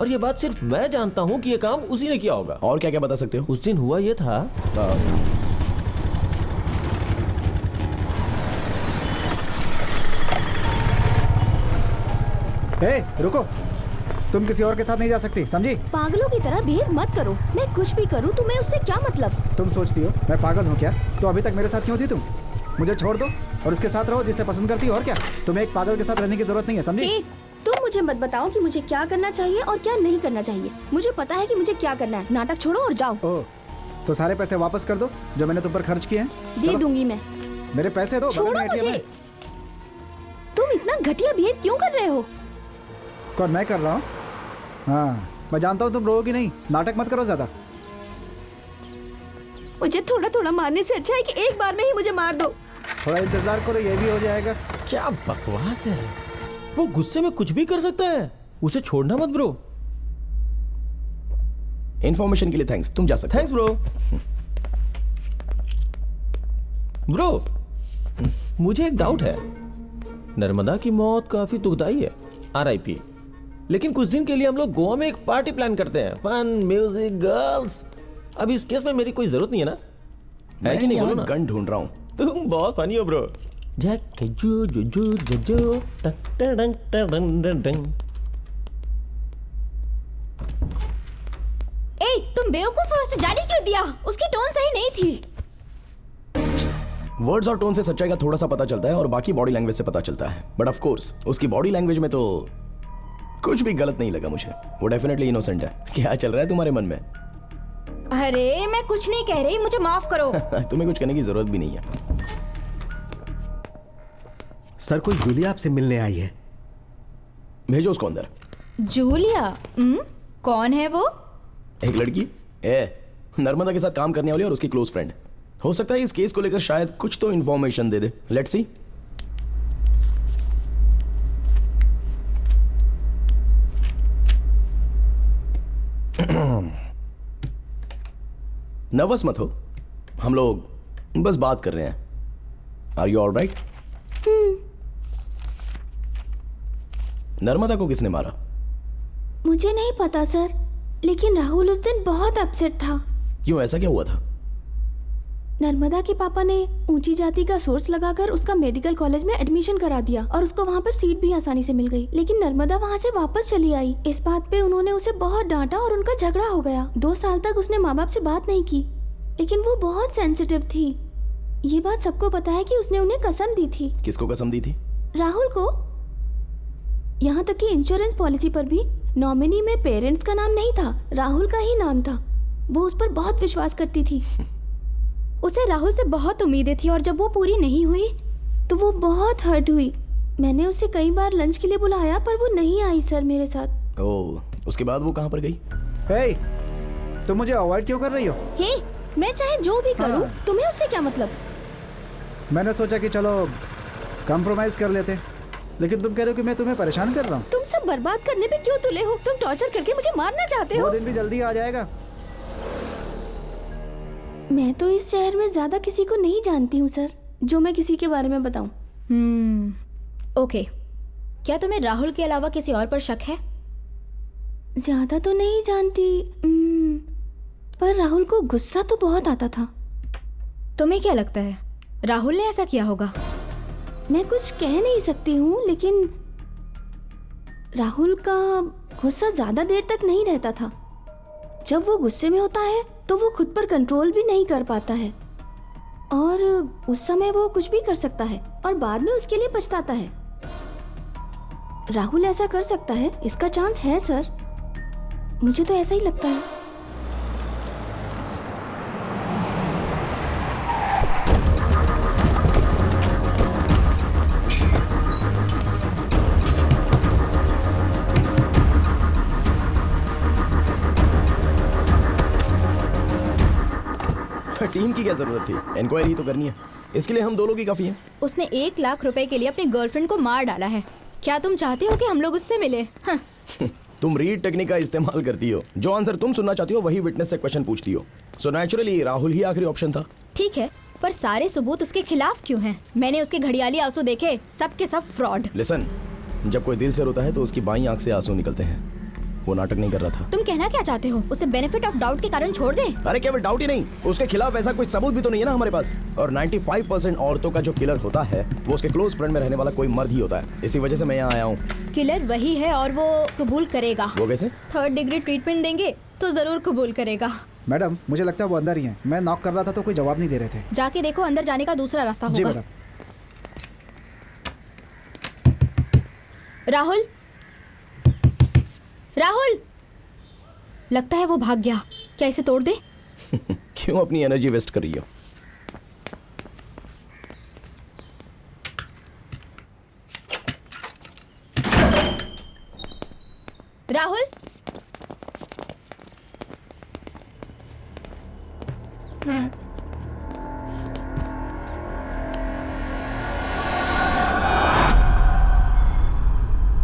और ये बात सिर्फ मैं जानता हूँ कि ये काम उसी ने किया होगा। और क्या क्या बता सकते हो? उस दिन हुआ ये था। रुको, तुम किसी और के साथ नहीं जा सकती, समझी? पागलों की तरह बिहेव मत करो। मैं कुछ भी करूँ तुम्हें उससे क्या मतलब? तुम सोचती हो मैं पागल हूँ क्या? तो अभी तक मेरे साथ क्यों थी तुम? मुझे छोड़ दो और उसके साथ रहो जिसे पसंद करती हो। और क्या, तुम्हें एक पागल के साथ रहने की जरूरत नहीं है, समझी? तुम मुझे मत बताओ कि मुझे क्या करना चाहिए और क्या नहीं करना चाहिए। मुझे पता है कि मुझे क्या करना है। नाटक छोड़ो और जाओ। तो सारे पैसे वापस कर दो जो मैंने तुम पर खर्च किए हैं। दे दूंगी मैं। मेरे पैसे दो। छोड़ो मुझे। तुम इतना घटिया बिहेव क्यों कर रहे हो? कौन, मैं कर रहा हूँ? हाँ, मैं जानता हूँ तुम रोओगी नहीं। नाटक मत करो ज्यादा। मुझे थोड़ा थोड़ा मारने से अच्छा है कि एक बार में ही मुझे मार दो। थोड़ा इंतजार करो, ये भी हो जाएगा। क्या बकवास है। वो गुस्से में कुछ भी कर सकता है। उसे छोड़ना मत ब्रो। इंफॉर्मेशन के लिए थैंक्स, तुम जा सकते। Thanks bro. ब्रो, मुझे एक डाउट है। नर्मदा की मौत काफी दुखदाई है, RIP। लेकिन कुछ दिन के लिए हम लोग गोवा में एक पार्टी प्लान करते हैं। Fun, music, girls. अब इस केस में मेरी कोई जरूरत नहीं है ना? है कि नहीं? बोलो ना। गन ढूंढ रहा हूँ। तुम बहुत फनी हो ब्रो। जैक जो जो जो जो जो टंग टंग टंग। ए, तुम बेवकूफ हो, उसे जाने क्यों दिया? उसकी टोन सही नहीं थी। वर्ड्स और टोन से सच्चाई का थोड़ा सा पता चलता है और बाकी बॉडी लैंग्वेज से पता चलता है। बट ऑफ कोर्स उसकी बॉडी लैंग्वेज में तो कुछ भी गलत नहीं लगा मुझे। वो डेफिनेटली इनोसेंट है। क्या चल रहा है तुम्हारे मन में? अरे मैं कुछ नहीं कह रही, मुझे माफ करो। तुम्हें कुछ करने की जरूरत भी नहीं है। सर, कोई जूलिया आपसे मिलने आई है। भेजो उसको अंदर। जूलिया? कौन है वो? एक लड़की नर्मदा के साथ काम करने वाली और उसकी क्लोज फ्रेंड। हो सकता है इस केस को लेकर शायद कुछ तो information they they. Let's see. Nervous मत हो, हम लोग बस बात कर रहे हैं। Are you alright? नर्मदा को किसने मारा? मुझे नहीं पता सर, लेकिन राहुल उस दिन बहुत अपसेट था। क्यों, ऐसा क्या हुआ था? नर्मदा के पापा ने ऊंची जाति का सोर्स लगाकर उसका मेडिकल कॉलेज में एडमिशन करा दिया और उसको वहाँ पर सीट भी आसानी से मिल गई। लेकिन नर्मदा वहाँ से वापस चली आई। इस बात पे उन्होंने उसे बहुत डांटा और उनका झगड़ा हो गया। 2 साल तक उसने माँ बाप से बात नहीं की, लेकिन वो बहुत सेंसिटिव थी। ये बात सबको पता है कि उसने उन्हें कसम दी थी। किसको कसम दी थी? राहुल को। यहाँ तक कि इंश्योरेंस पॉलिसी पर भी नॉमिनी में पेरेंट्स का नाम नहीं था, राहुल का ही नाम था। वो उस पर बहुत विश्वास करती थी। उसे राहुल से बहुत उम्मीदें थी और जब वो पूरी नहीं हुई तो वो बहुत हर्ट हुई। मैंने उसे कई बार लंच के लिए बुलाया पर वो नहीं आई सर मेरे साथ। ओह, उसके बाद वो कहाँ पर गई? हे, तुम मुझे अवॉइड क्यों कर रही हो? हे, मैं चाहे जो भी करूं, तुम्हें उससे क्या मतलब? मैंने सोचा कि चलो कॉम्प्रोमाइज कर लेते, लेकिन तुम कह रहे हो कि मैं तुम्हें परेशान कर रहा हूँ। तुम सब बर्बाद करने पे क्यों तुले हो? तुम टॉर्चर करके मुझे मारना चाहते हो। वो दिन भी जल्दी आ जाएगा। मैं तो इस शहर में ज्यादा किसी को नहीं जानती हूँ सर, जो मैं किसी के बारे में बताऊं। ओके, क्या तुम्हें राहुल के अलावा किसी और पर शक है? ज्यादा तो नहीं जानती, पर राहुल को गुस्सा तो बहुत आता था। तुम्हें क्या लगता है राहुल ने ऐसा किया होगा? मैं कुछ कह नहीं सकती हूँ, लेकिन राहुल का गुस्सा ज्यादा देर तक नहीं रहता था। जब वो गुस्से में होता है तो वो खुद पर कंट्रोल भी नहीं कर पाता है और उस समय वो कुछ भी कर सकता है और बाद में उसके लिए पछताता है। राहुल ऐसा कर सकता है, इसका चांस है सर। मुझे तो ऐसा ही लगता है। टीम की क्या जरूरत थी? इंक्वायरी तो करनी है, इसके लिए हम 2 लोग ही काफी हैं। उसने 1 लाख रुपए के लिए अपनी गर्लफ्रेंड को मार डाला है। क्या तुम चाहते हो कि हम लोग उससे मिले? हाँ। तुम रीड टेक्निक का इस्तेमाल करती हो। जो आंसर तुम सुनना चाहती हो वही विटनेस से क्वेश्चन पूछती हो। सो नेचुरली राहुल ही आखिरी ऑप्शन था। ठीक है, पर सारे सबूत उसके खिलाफ क्यों हैं? मैंने उसके घड़ियाली आंसू देखे, सब के सब फ्रॉड। लिसन, जब कोई दिल से रोता है तो उसकी बाईं आंख से आंसू निकलते हैं। वो नाटक नहीं कर रहा था। तुम कहना क्या चाहते हो? उसे बेनिफिट ऑफ डाउट के कारण छोड़ दें? अरे केवल डाउट ही नहीं, उसके खिलाफ ऐसा कोई सबूत भी तो नहीं है ना हमारे पास। और 95% औरतों का जो किलर होता है वो उसके क्लोज फ्रेंड में रहने वाला कोई मर्द ही होता है। इसी वजह से मैं यहाँ आया हूँ। किलर वही है और वो कबूल करेगा। वो कैसे? 3rd डिग्री ट्रीटमेंट देंगे तो जरूर कबूल करेगा। मैडम, मुझे लगता है वो अंदर ही हैं। मैं नॉक कर रहा था तो कोई जवाब नहीं दे रहे थे। जाके देखो, अंदर जाने का दूसरा रास्ता जी होगा। मैडम। राहुल, राहुल, लगता है वो भाग गया। क्या इसे तोड़ दे? क्यों अपनी एनर्जी वेस्ट कर रही हो? राहुल,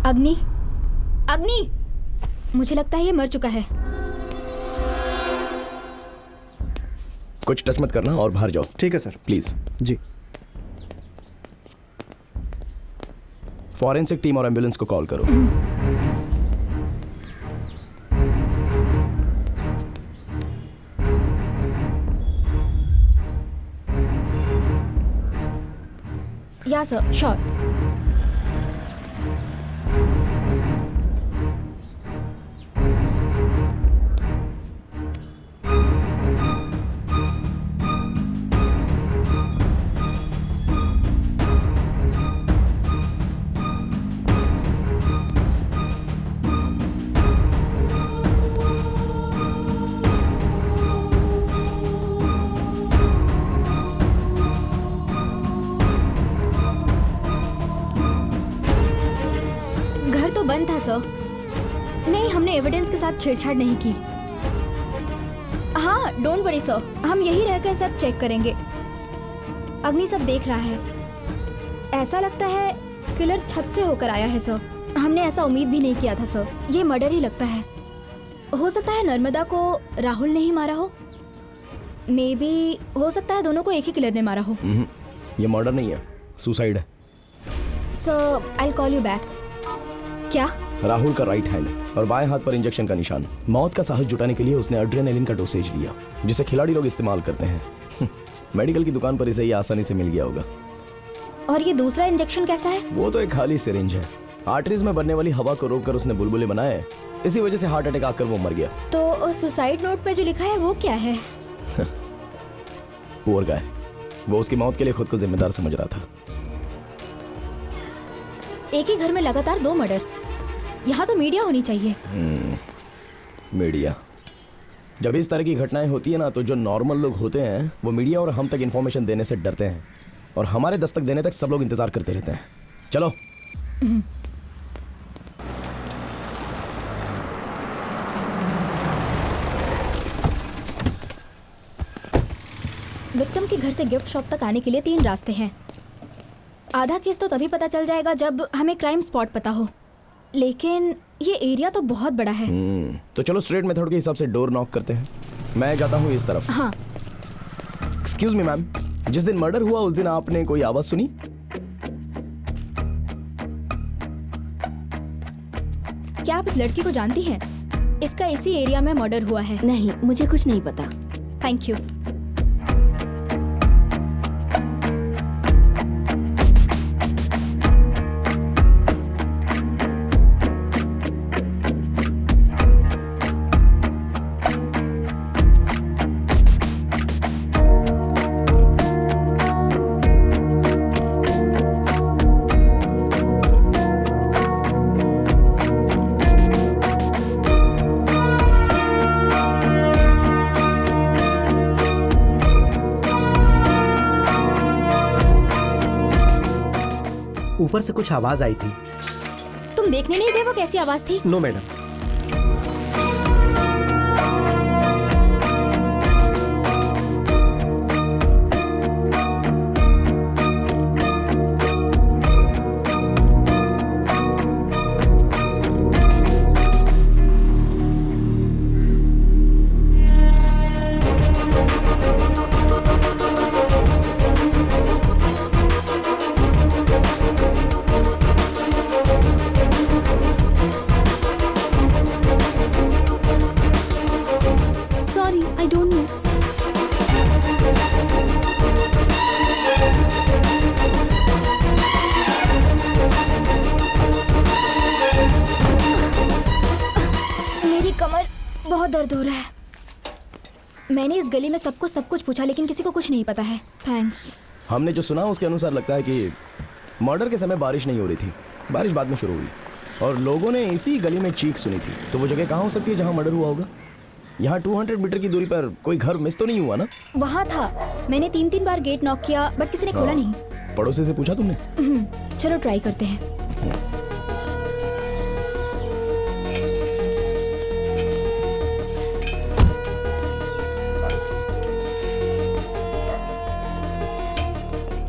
अग्नि, अग्नि, मुझे लगता है ये मर चुका है। कुछ टच मत करना और बाहर जाओ। ठीक है सर। प्लीज। जी। फॉरेंसिक टीम और एम्बुलेंस को कॉल करो। या सर, श्योर। तो बंद था सर। नहीं, हमने एविडेंस के साथ छेड़छाड़ नहीं की। हाँ, डोंट वरी सर, हम यही रहकर सब चेक करेंगे। अग्नि सब देख रहा है। ऐसा लगता है किलर छत से होकर आया है सर। हमने ऐसा उम्मीद भी नहीं किया था सर। ये मर्डर ही लगता है। हो सकता है नर्मदा को राहुल ने ही मारा हो। मे बी हो सकता है दोनों को एक ही किलर ने मारा हो। ये मर्डर नहीं है, सुसाइड है। Sir I will call you back. क्या? राहुल का राइट हैंड और बाएं हाथ पर इंजेक्शन का निशान। मौत का साहस जुटाने के लिए उसने एड्रेनालिन का डोसेज लिया, जिसे खिलाड़ी लोग इस्तेमाल करते हैं। मेडिकल की दुकान पर इसे ये आसानी से मिल गया होगा। और ये दूसरा इंजेक्शन कैसा है? वो तो एक खाली सिरिंज है। आर्टरीज में बनने वाली हवा को रोककर उसने बुलबुले बनाए। इसी वजह से हार्ट अटैक आकर वो मर गया। तो सुसाइड नोट पे जो लिखा है वो क्या है? Poor guy. वो उसकी मौत के लिए खुद को जिम्मेदार समझ रहा था। एक ही घर में लगातार 2 मर्डर। यहाँ तो मीडिया होनी चाहिए। मीडिया। जब इस तरह की घटनाएं होती है ना, तो जो नॉर्मल लोग होते हैं वो मीडिया और हम तक इंफॉर्मेशन देने से डरते हैं, और हमारे दस्तक देने तक सब लोग इंतजार करते रहते हैं। चलो। विक्टिम के घर से गिफ्ट शॉप तक आने के लिए 3 रास्ते हैं। आधा केस तो तभी पता चल जाएगा जब हमें क्राइम स्पॉट पता हो, लेकिन ये एरिया तो बहुत बड़ा है। तो चलो स्ट्रेट मेथड के हिसाब से डोर नॉक करते हैं। मैं जाता हूँ इस तरफ। हाँ। एक्सक्यूज मी मैम, जिस दिन मर्डर हुआ उस दिन आपने कोई आवाज सुनी? क्या आप इस लड़की को जानती हैं? इसका इसी एरिया में मर्डर हुआ है। नहीं, मुझे कुछ नहीं पता। Thank you. ऊपर से कुछ आवाज आई थी। तुम देखने नहीं गए वो कैसी आवाज थी? No madam. Sorry, I don't know. मेरी कमर बहुत दर्द हो रहा है। मैंने इस गली में सबको सब कुछ पूछा, लेकिन किसी को कुछ नहीं पता है। थैंक्स। हमने जो सुना उसके अनुसार लगता है कि मर्डर के समय बारिश नहीं हो रही थी। बारिश बाद में शुरू हुई और लोगों ने इसी गली में चीख सुनी थी। तो वो जगह कहाँ हो सकती है जहाँ मर्डर हुआ होगा? यहाँ 200 मीटर की दूरी पर कोई घर मिस तो नहीं हुआ ना? वहाँ था। मैंने 3 बार गेट नॉक किया बट किसी ने खोला नहीं। पड़ोसी से पूछा तुमने? चलो ट्राई करते हैं।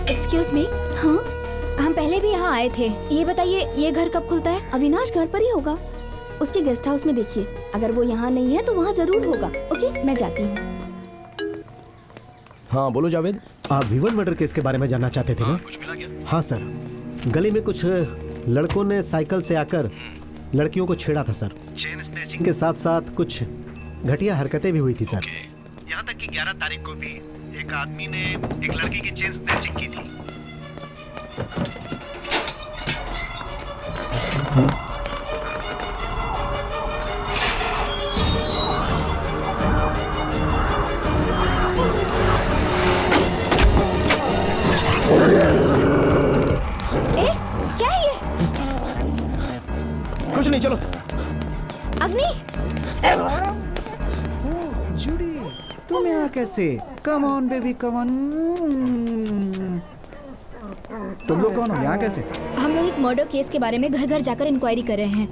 Excuse me. हाँ, हम पहले भी यहाँ आए थे। ये बताइए ये घर कब खुलता है? अविनाश घर पर ही होगा। उसके गेस्ट हाउस में देखिए। अगर वो यहाँ नहीं है तो वहाँ जरूर होगा। ओके, मैं जाती हूँ। हाँ बोलो जावेद। आप विवन मर्डर केस के बारे में जानना चाहते थे ना? कुछ मिला क्या? हाँ सर, गली में कुछ लड़कों ने साइकिल से आकर लड़कियों को छेड़ा था सर। चेन स्नैचिंग के साथ साथ कुछ घटिया हरकतें भी हुई थी सर। यहाँ तक कि 11 तारीख को भी एक आदमी ने एक लड़की की चेन स्नैचिंग की थी। क्या है ये? कुछ नहीं, चलो। अग्नि! जूडी, तुम यहाँ कैसे? Come on baby, come on. तुम लोग कौन हो? यहाँ कैसे? हम लोग एक मर्डर केस के बारे में घर घर जाकर इंक्वायरी कर रहे हैं।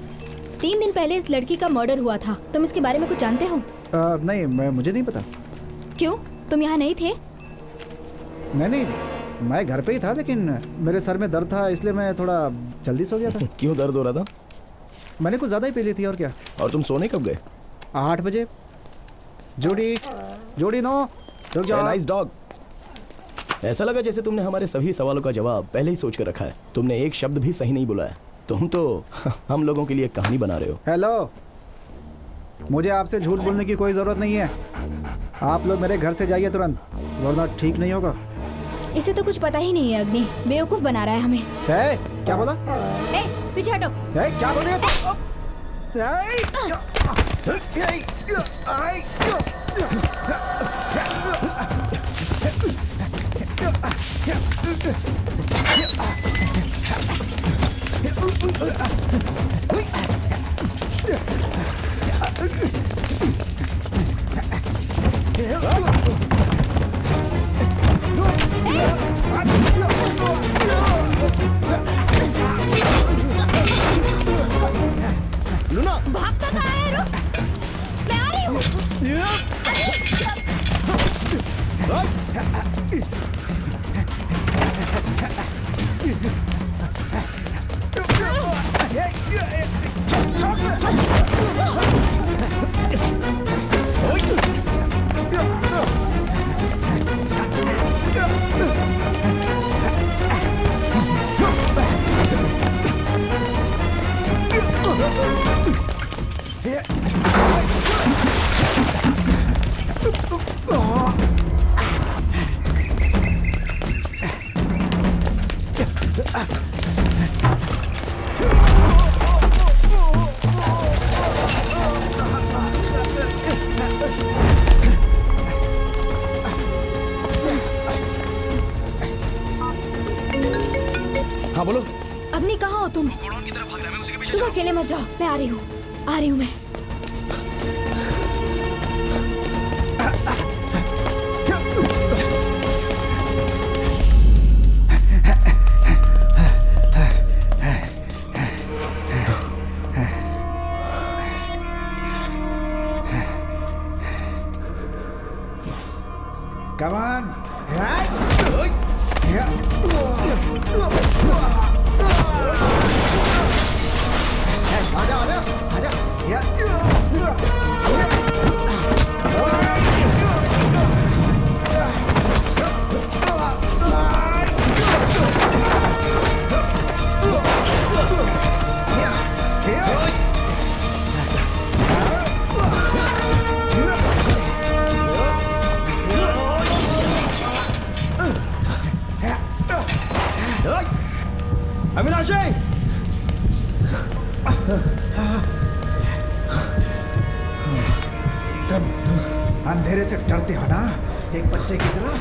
3 दिन पहले इस लड़की का मर्डर हुआ था। तुम इसके बारे में कुछ जानते हो? नहीं, मुझे नहीं पता। क्यों, तुम यहाँ नहीं थे? नहीं, मैं घर पे ही था, लेकिन मेरे सर में दर्द था, इसलिए मैं थोड़ा जल्दी सो गया था। क्यों दर्द हो रहा था? मैंने कुछ ज़्यादा ही पी ली थी। और क्या? और तुम सोने कब गए? 8 बजे। जोड़ी नो, रुक जाओ। Nice dog. ऐसा लगा जैसे तुमने हमारे सभी सवालों का जवाब पहले ही सोच कर रखा है। तुमने एक शब्द भी सही नहीं बोला है। तुम तो हम लोगों के लिए कहानी बना रहे हो। हेलो, मुझे आपसे झूठ बोलने की कोई ज़रूरत नहीं है। आप लोग मेरे घर से जाइए तुरंत, वरना ठीक नहीं होगा। इसे तो कुछ पता ही नहीं है। अग्नि बेवकूफ बना रहा है हमें। क्या बोला? पीछे हटो। क्या बोल रही हो? लूना, भागता कहाँ है? रुक, मैं आ रही हूँ। हाँ बोलो। अग्नि कहाँ हो तुम? की तरफ भाग रहा है, मैं उसी के पीछे तुम अकेले मत जाओ, मैं आ रही हूँ मैं। Come on. अविनाशी! तुम अंधेरे से डरते हो ना, एक बच्चे की तरह।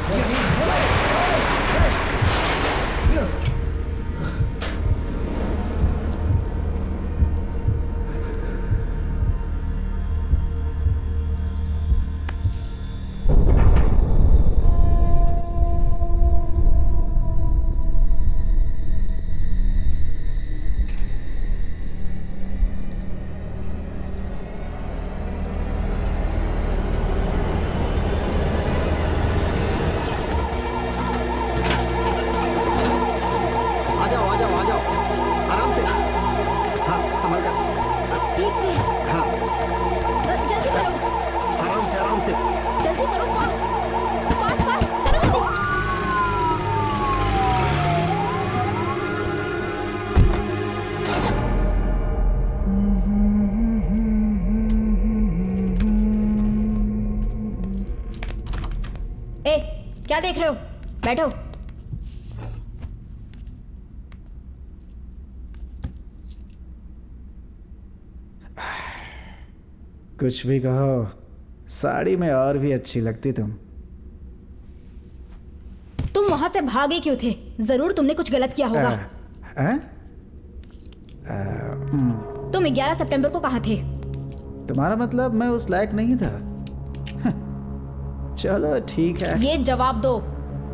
क्या देख रहे हो? बैठो। कुछ भी कहो, साड़ी में और भी अच्छी लगती तुम। तुम वहां से भागे क्यों थे? जरूर तुमने कुछ गलत किया होगा। तुम 11 सितंबर को कहाँ थे? तुम्हारा मतलब मैं उस लायक नहीं था? चलो ठीक है। ये जवाब दो।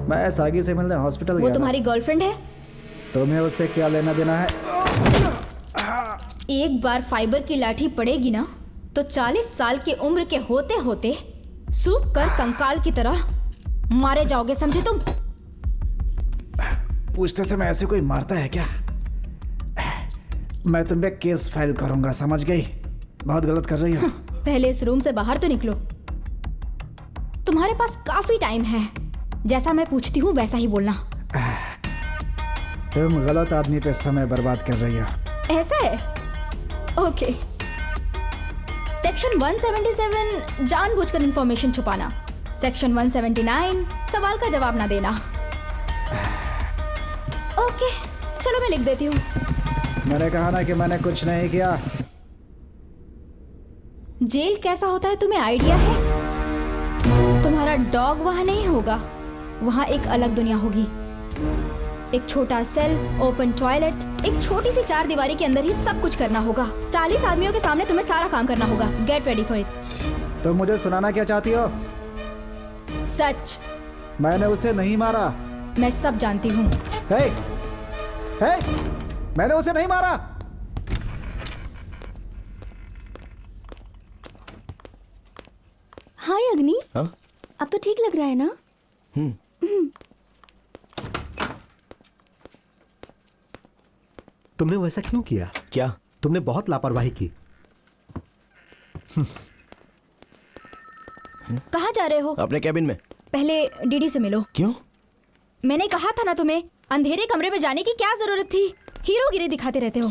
मैं सागी से मिलने हॉस्पिटल गया। वो तुम्हारी गर्लफ्रेंड है? तुम्हें उससे क्या लेना देना है? एक बार फाइबर की लाठी पड़ेगी ना तो 40 साल की उम्र के होते होते सूख कर कंकाल की तरह मारे जाओगे, समझे तुम? पूछते समय ऐसे कोई मारता है क्या? मैं तुम पे केस फाइल करूंगा, समझ गई? बहुत गलत कर रही हो। पहले इस रूम से बाहर तो निकलो। तुम्हारे पास काफी टाइम है, जैसा मैं पूछती हूँ वैसा ही बोलना। तुम गलत आदमी पे समय बर्बाद कर रही हो। ऐसा है? ओके। सेक्शन 177 जानबूझकर इंफॉर्मेशन छुपाना। सेक्शन 179 सवाल का जवाब ना देना। ओके, चलो मैं लिख देती हूँ। मैंने कहा ना कि मैंने कुछ नहीं किया। जेल कैसा होता है तुम्हें आइडिया है? तुम्हारा डॉग वहां नहीं होगा, वहां एक अलग दुनिया होगी। एक छोटा सेल, ओपन टॉयलेट, एक छोटी सी 4 दीवारी के अंदर ही सब कुछ करना होगा। 40 आदमियों के सामने तुम्हें सारा काम करना होगा। Get ready for it. तुम मुझे सुनाना क्या चाहती हो? सच। मैंने उसे नहीं मारा। मैं सब जानती हूँ। हे, मैंने उसे नहीं मारा। हाय अग्नि। हाँ? अब तो ठीक लग रहा है ना? तुमने वैसा क्यों किया? क्या? तुमने बहुत लापरवाही की। कहाँ जा रहे हो? अपने कैबिन में। पहले डीडी से मिलो। क्यों? मैंने कहा था ना तुम्हें, अंधेरे कमरे में जाने की क्या जरूरत थी? हीरोगिरी दिखाते रहते हो।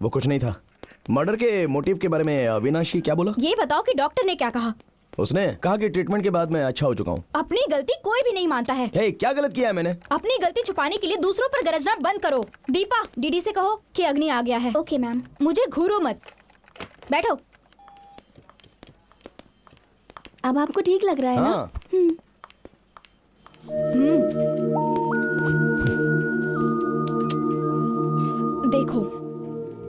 वो कुछ नहीं था। मर्डर के मोटिव के बारे में अविनाशी क्या बोला? ये बताओ कि डॉक्टर ने क्या कहा? उसने कहा कि ट्रीटमेंट के बाद मैं अच्छा हो चुका हूँ। अपनी गलती कोई भी नहीं मानता है। हे, क्या गलत किया है मैंने? अपनी गलती छुपाने के लिए दूसरों पर गरजना बंद करो। दीपा, डीडी से कहो कि अग्नि आ गया है। Okay ma'am. मुझे घूरो मत, बैठो। अब आपको ठीक लग रहा है ना? देखो,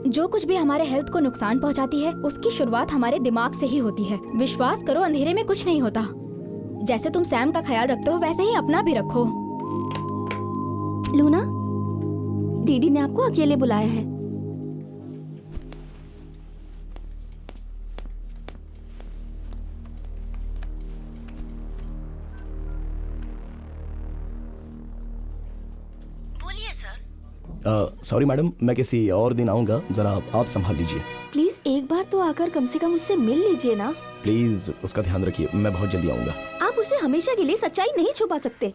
जो कुछ भी हमारे हेल्थ को नुकसान पहुंचाती है उसकी शुरुआत हमारे दिमाग से ही होती है। विश्वास करो, अंधेरे में कुछ नहीं होता। जैसे तुम सैम का ख्याल रखते हो वैसे ही अपना भी रखो। लूना, दीदी ने आपको अकेले बुलाया है। बोलिए सर। सॉरी मैडम, मैं किसी और दिन आऊंगा, जरा आप संभाल लीजिए। प्लीज एक बार तो आकर कम से कम उससे मिल लीजिए ना। प्लीज उसका ध्यान रखिए, मैं बहुत जल्दी आऊंगा। आप उसे हमेशा के लिए सच्चाई नहीं छुपा सकते।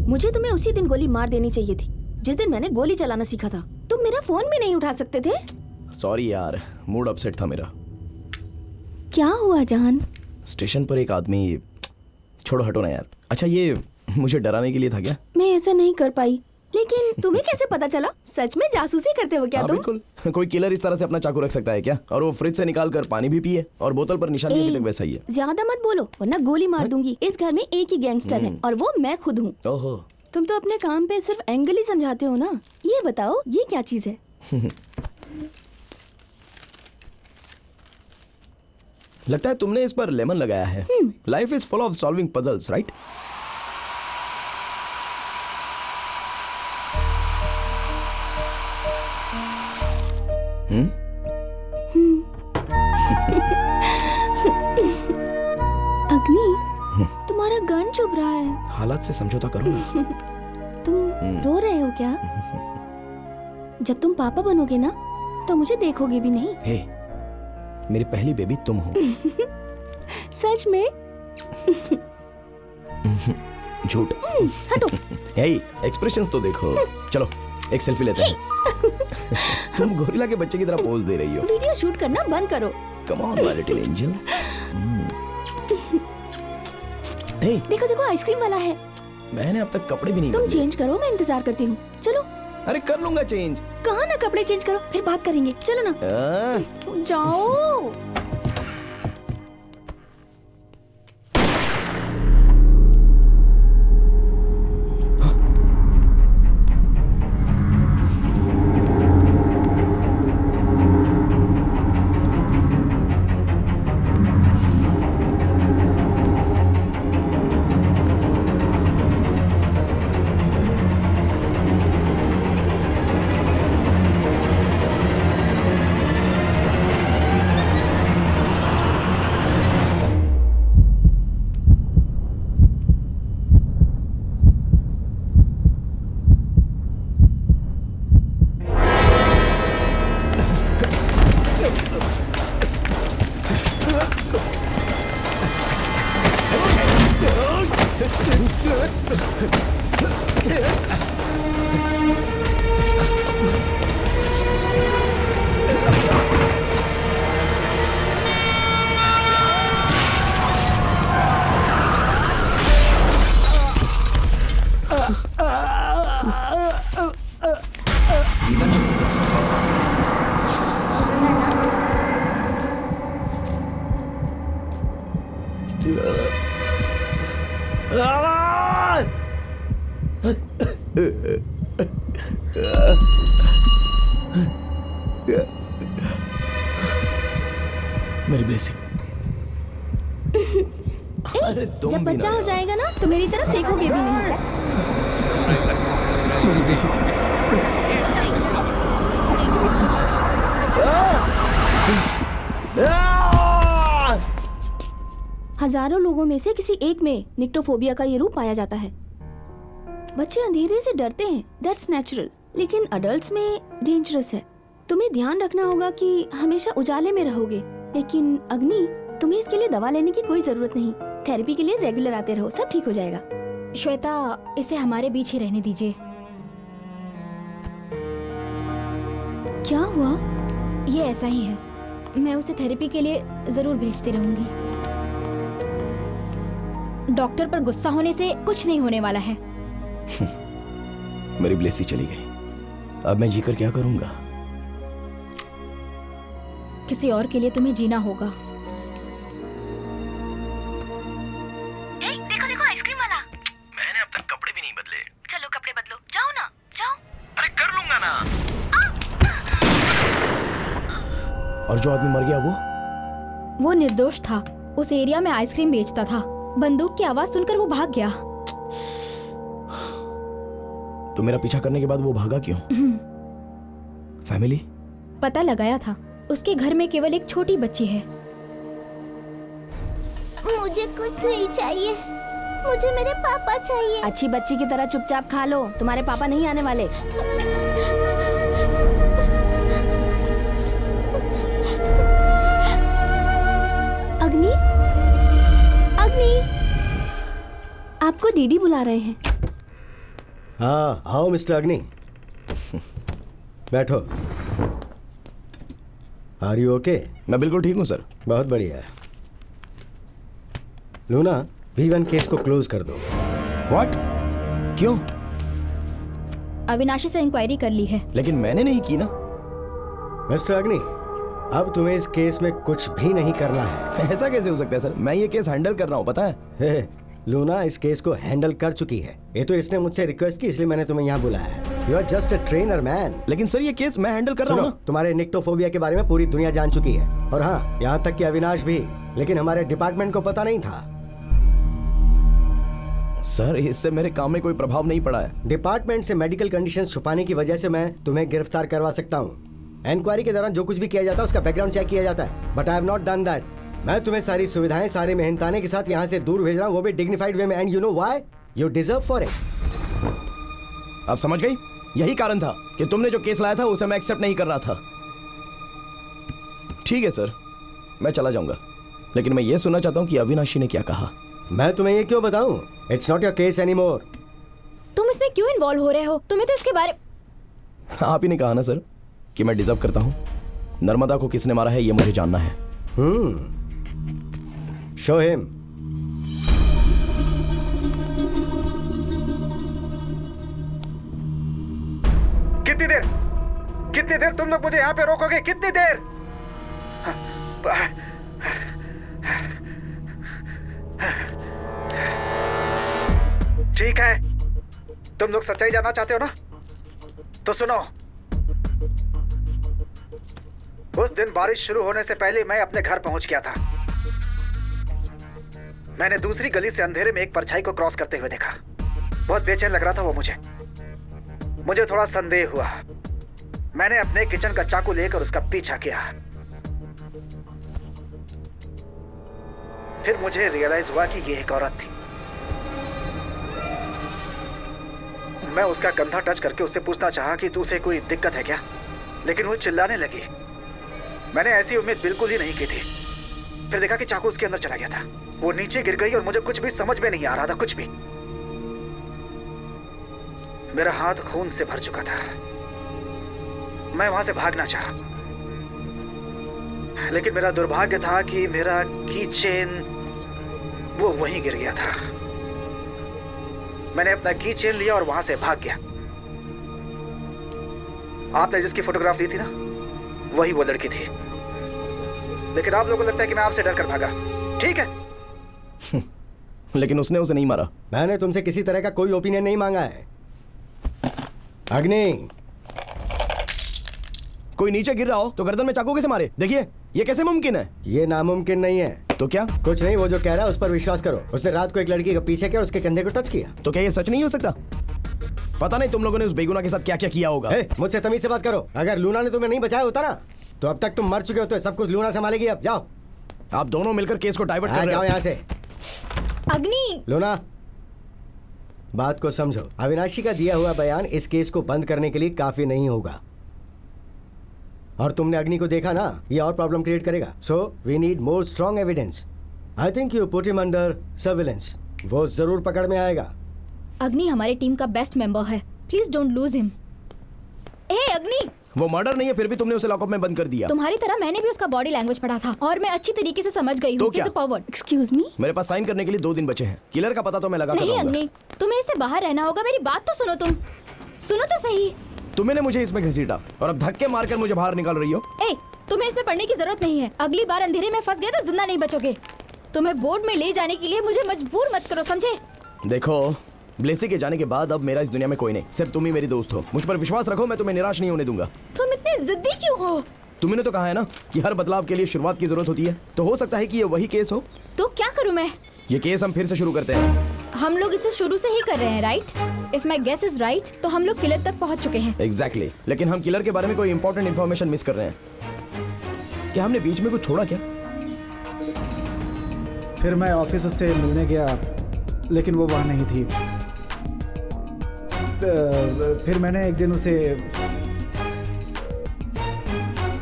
मुझे तुम्हें उसी दिन गोली मार देनी चाहिए थी जिस दिन मैंने गोली चलाना सीखा था। तुम मेरा फोन भी नहीं उठा सकते थे। सॉरी यार, मूड अपसेट था मेरा। क्या हुआ जान? स्टेशन पर एक आदमी। छोड़ो हटो ना यार। अच्छा, ये मुझे डराने के लिए था क्या? मैं ऐसा नहीं कर पाई, लेकिन तुम्हें कैसे पता चला? सच में जासूसी करते हो क्या तुम? बिल्कुल। कोई किलर इस तरह से अपना चाकू रख सकता है क्या? और वो फ्रिज से निकाल कर पानी भी पिए और बोतल पर निशान भी अभी तक वैसा ही है। ज्यादा मत बोलो वरना गोली मार दूंगी। इस घर में एक ही गैंगस्टर है और वो मैं खुद हूँ। ओहो। तुम तो अपने काम पे सिर्फ एंगल ही समझाते हो ना। ये बताओ ये क्या चीज है? लगता है तुमने इस पर लेमन लगाया है. Life is full of solving puzzles, right? अग्नि, तुम्हारा गन चुभ रहा है. हालात से समझौता करो ना. तुम रो रहे हो क्या? जब तुम पापा बनोगे ना तो मुझे देखोगे भी नहीं. हे, मेरी पहली बेबी तुम हो. सच में? झूठ. हटो. हे, एक्सप्रेशंस तो देखो. चलो एक सेल्फी लेते हैं. तुम गोरिल्ला के बच्चे की तरह पोज दे रही हो. वीडियो शूट करना बंद करो. Come on my little angel. Hey, देखो देखो आइसक्रीम वाला है. मैंने अब तक कपड़े भी नहीं तुम बदले. चेंज करो, मैं इंतजार करती हूँ. चलो. अरे कर लूंगा चेंज. कहा ना कपड़े चेंज करो, फिर बात करेंगे. चलो ना. जाओ. मेरी ब्लेसिंग. अरे तुम जब भी बच्चा ना हो जाएगा ना तो मेरी तरफ देखोगे भी नहीं. मेरी ब्लेसिंग. हजारों लोगों में से किसी एक में निक्टोफोबिया का ये रूप पाया जाता है. बच्चे अंधेरे से डरते हैं, दैट्स नेचुरल. लेकिन अडल्ट्स में डेंजरस है. तुम्हें ध्यान रखना होगा कि हमेशा उजाले में रहोगे. लेकिन अग्नि, तुम्हें इसके लिए दवा लेने की कोई जरूरत नहीं. थेरेपी के लिए रेगुलर आते रहो, सब ठीक हो जाएगा. श्वेता, इसे हमारे बीच ही रहने दीजिए. क्या हुआ? ये ऐसा ही है. मैं उसे थेरेपी के लिए जरूर भेजती रहूंगी. डॉक्टर पर गुस्सा होने से कुछ नहीं होने वाला है. मेरी ब्लेसी चली गई. अब मैं जीकर क्या करूंगा? किसी और के लिए तुम्हें जीना होगा. देखो देखो आइसक्रीम वाला. मैंने अब तक कपड़े भी नहीं बदले. चलो कपड़े बदलो. जाओ ना, जाओ. अरे कर लूंगा ना. और जो आदमी मर गया वो निर्दोष था. उस एरिया में आइसक्रीम बेचता था. बंदूक की आवाज सुनकर वो भाग गया. तो मेरा पीछा करने के बाद वो भागा क्यों? फैमिली? पता लगाया था. उसके घर में केवल एक छोटी बच्ची है. मुझे कुछ नहीं चाहिए. मुझे मेरे पापा चाहिए. अच्छी बच्ची की तरह चुपचाप खा लो. तुम्हारे पापा नहीं आने वाले. अग्नि, अग्नि, आपको डीडी बुला रहे हैं. हाँ, आओ मिस्टर अग्नि. बैठो. Are you okay? मैं बिल्कुल ठीक हूँ सर. बहुत बढ़िया है. लूना, V1 केस को क्लोज कर दो. व्हाट? क्यों? अविनाशी से इंक्वायरी कर ली है. लेकिन मैंने नहीं की ना. मिस्टर अग्नि, अब तुम्हें इस केस में कुछ भी नहीं करना है. ऐसा कैसे हो सकता है सर? मैं ये केस हैंडल कर रहा हूँ, पता है. हे, लूना इस केस को हैंडल कर चुकी है. ये तो इसने मुझसे रिक्वेस्ट की, इसलिए मैंने तुम्हें यहाँ बुलाया है. You are just a trainer man. लेकिन सर ये केस मैं हैंडल कर रहा हूँ ना. तुम्हारे निक्टोफोबिया के बारे में पूरी दुनिया जान चुकी है. और हाँ, यहाँ तक कि अविनाश भी, लेकिन हमारे डिपार्टमेंट को पता नहीं था। सर, इससे मेरे काम में कोई प्रभाव नहीं पड़ा है। डिपार्टमेंट से मेडिकल कंडीशंस छुपाने की वजह से मैं तुम्हें गिरफ्तार करवा सकता हूँ। इंक्वायरी के दौरान जो कुछ भी किया जाता है उसका बैकग्राउंड चेक किया जाता है, but I have not done that. मैं तुम्हें सारी सुविधाएं, सारे मेहनताने के साथ यहाँ से दूर भेज रहा हूँ, वो भी डिग्निफाइड वे में। And you know why? You deserve for it. आप समझ गई? यही कारण था कि तुमने जो केस लाया था उसे मैं एक्सेप्ट नहीं कर रहा था। ठीक है सर, मैं चला जाऊंगा, लेकिन मैं ये सुनना चाहता हूँ कि अविनाशी ने क्या कहा। मैं तुम्हें ये क्यों बताऊं? It's not your case anymore. तुम इसमें क्यों इन्वॉल्व हो रहे हो? तुम्हें तो इसके बारे आप ही ने कहा ना सर कि मैं डिजर्व करता हूँ। नर्मदा को किसने मारा है ये मुझे जानना है। Show him. कितनी देर तुम लोग मुझे यहाँ पे रोकोगे? कितनी देर? ठीक है, तुम लोग सच्चाई जानना चाहते हो ना? तो सुनो, उस दिन बारिश शुरू होने से पहले मैं अपने घर पहुंच गया था। मैंने दूसरी गली से अंधेरे में एक परछाई को क्रॉस करते हुए देखा। बहुत बेचैन लग रहा था वो मुझे थोड़ा संदेह हुआ। मैंने अपने किचन का चाकू लेकर उसका पीछा किया। फिर मुझे रियलाइज हुआ कि ये एक औरत थी। मैं उसका कंधा टच करके उससे पूछना चाहा कि तुझे कोई दिक्कत है क्या, लेकिन वो चिल्लाने लगी। मैंने ऐसी उम्मीद बिल्कुल ही नहीं की थी। फिर देखा कि चाकू उसके अंदर चला गया था। वो नीचे गिर गई और मुझे कुछ भी समझ में नहीं आ रहा था, कुछ भी। मेरा हाथ खून से भर चुका था। मैं वहां से भागना चाहा, लेकिन मेरा दुर्भाग्य था कि मेरा की चेन वो वहीं गिर गया था। मैंने अपना की चेन लिया और वहां से भाग गया। आपने जिसकी फोटोग्राफ ली थी ना, वही वो लड़की थी। लेकिन आप लोगों को लगता है कि मैं आपसे डर कर भागा। ठीक है, लेकिन उसने उसे नहीं मारा। मैंने तुमसे किसी तरह का कोई ओपिनियन नहीं मांगा है। अग्नि, कोई नीचे गिर रहा हो तो गर्दन में चाकू कैसे मारे? देखिए, ये कैसे मुमकिन है? ये नामुमकिन नहीं है। तो क्या? कुछ नहीं, वो जो कह रहा है उस पर विश्वास करो। उसने रात को एक लड़की का पीछे किया और उसके कंधे को टच किया। तो क्या ये सच नहीं हो सकता? पता नहीं तुम लोगों ने उस बेगुनाह के साथ क्या क्या किया होगा। मुझसे तमीज से बात करो। अगर लूना ने तुम्हें नहीं बचाया होता ना, तो अब तक तुम मर चुके होते। सब कुछ लूना संभालेगी। अब जाओ। आप दोनों मिलकर केस को डाइवर्ट कर रहे हो। जाओ यहाँ से। अग्नि, लूना, बात को समझो। अविनाशी का दिया हुआ बयान इस केस को बंद करने के लिए काफी नहीं होगा। और तुमने अग्नि को देखा ना, ये और प्रॉब्लम क्रिएट करेगा। So we need more strong evidence. I think you put him under surveillance. वो जरूर पकड़ में आएगा। अग्नि हमारी टीम का बेस्ट मेंबर है। Please don't lose him. Hey Agni, वो मर्डर नहीं है, फिर भी तुमने उसे लॉकअप में बंद कर दिया। तुम्हारी तरह मैंने भी उसका बॉडी लैंग्वेज पढ़ा था और मैं अच्छी तरीके से समझ गई हूँ। तो क्या? एक्सक्यूज मी, मेरे पास साइन करने के लिए 2 दिन बचे हैं। किलर का पता तो मैं लगा कर नहीं रहूंगा। अग्नि, तुम्हें इससे बाहर रहना होगा। मेरी बात तो सुनो। तुम सुनो तो सही। तुमने मुझे इसमें घसीटा और अब धक्के मारकर मुझे बाहर निकाल रही हो। ए, तुम्हें इसमें पढ़ने की जरूरत नहीं है। अगली बार अंधेरे में फंस गए तो जिंदा नहीं बचोगे। तुम्हें बोर्ड में ले जाने के लिए मुझे मजबूर मत करो, समझे? देखो, ब्लेसी के जाने के बाद अब मेरा इस दुनिया में कोई नहीं, सिर्फ तुम ही मेरी दोस्त हो। मुझ पर विश्वास रखो, मैं तुम्हें निराश नहीं होने दूंगा। तुम इतने जिद्दी क्यों हो? तुमने तो कहा है ना कि हर बदलाव के लिए शुरुआत की जरूरत होती है, तो हो सकता है कि ये वही केस हो। तो क्या करूं मैं? ये केस हम फिर से शुरू करते हैं। हम लोग इसे शुरू से ही कर रहे हैं, right? If my guess is right, तो हम लोग किलर तक पहुंच चुके हैं। एग्जैक्टली, लेकिन हम किलर के बारे में कोई इंपॉर्टेंट इन्फॉर्मेशन मिस कर रहे हैं। क्या हमने बीच में कुछ छोड़ा क्या? फिर मैं ऑफिस उससे मिलने गया, लेकिन वो वहाँ नहीं थी। फिर मैंने एक दिन उसे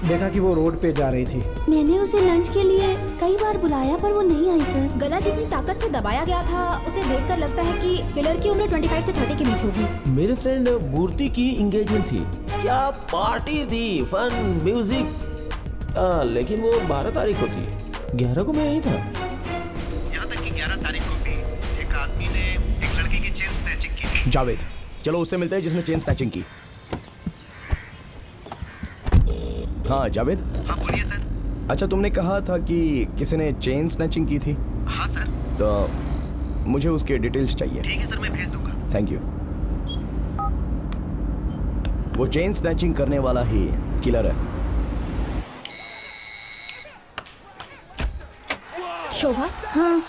देखा कि वो रोड पे जा रही थी। मैंने उसे लंच के लिए कई बार बुलाया पर वो नहीं आई सर। गला जितनी ताकत से दबाया गया था, उसे देखकर लगता है कि किलर की उम्र 25 से 30 के बीच होगी। मेरे फ्रेंड मूर्ति की एंगेजमेंट थी। क्या पार्टी थी, फन, म्यूजिक। लेकिन वो 12 तारीख को थी। 11 को मैं यहीं था। यहाँ तक कि 11 तारीख को भी एक आदमी ने एक लड़की की चेन स्नैचिंग की। जावेद, चलो उससे मिलते हैं जिसने चेन स्नैचिंग की। हाँ जावेद। हाँ बोलिए सर। अच्छा, तुमने कहा था कि किसी ने चेन स्नैचिंग की थी। हाँ सर। तो मुझे उसके डिटेल्स चाहिए। ठीक है सर, मैं भेज दूंगा। Thank you. वो चेन स्नैचिंग करने वाला ही किलर है। शोभा, हाँ,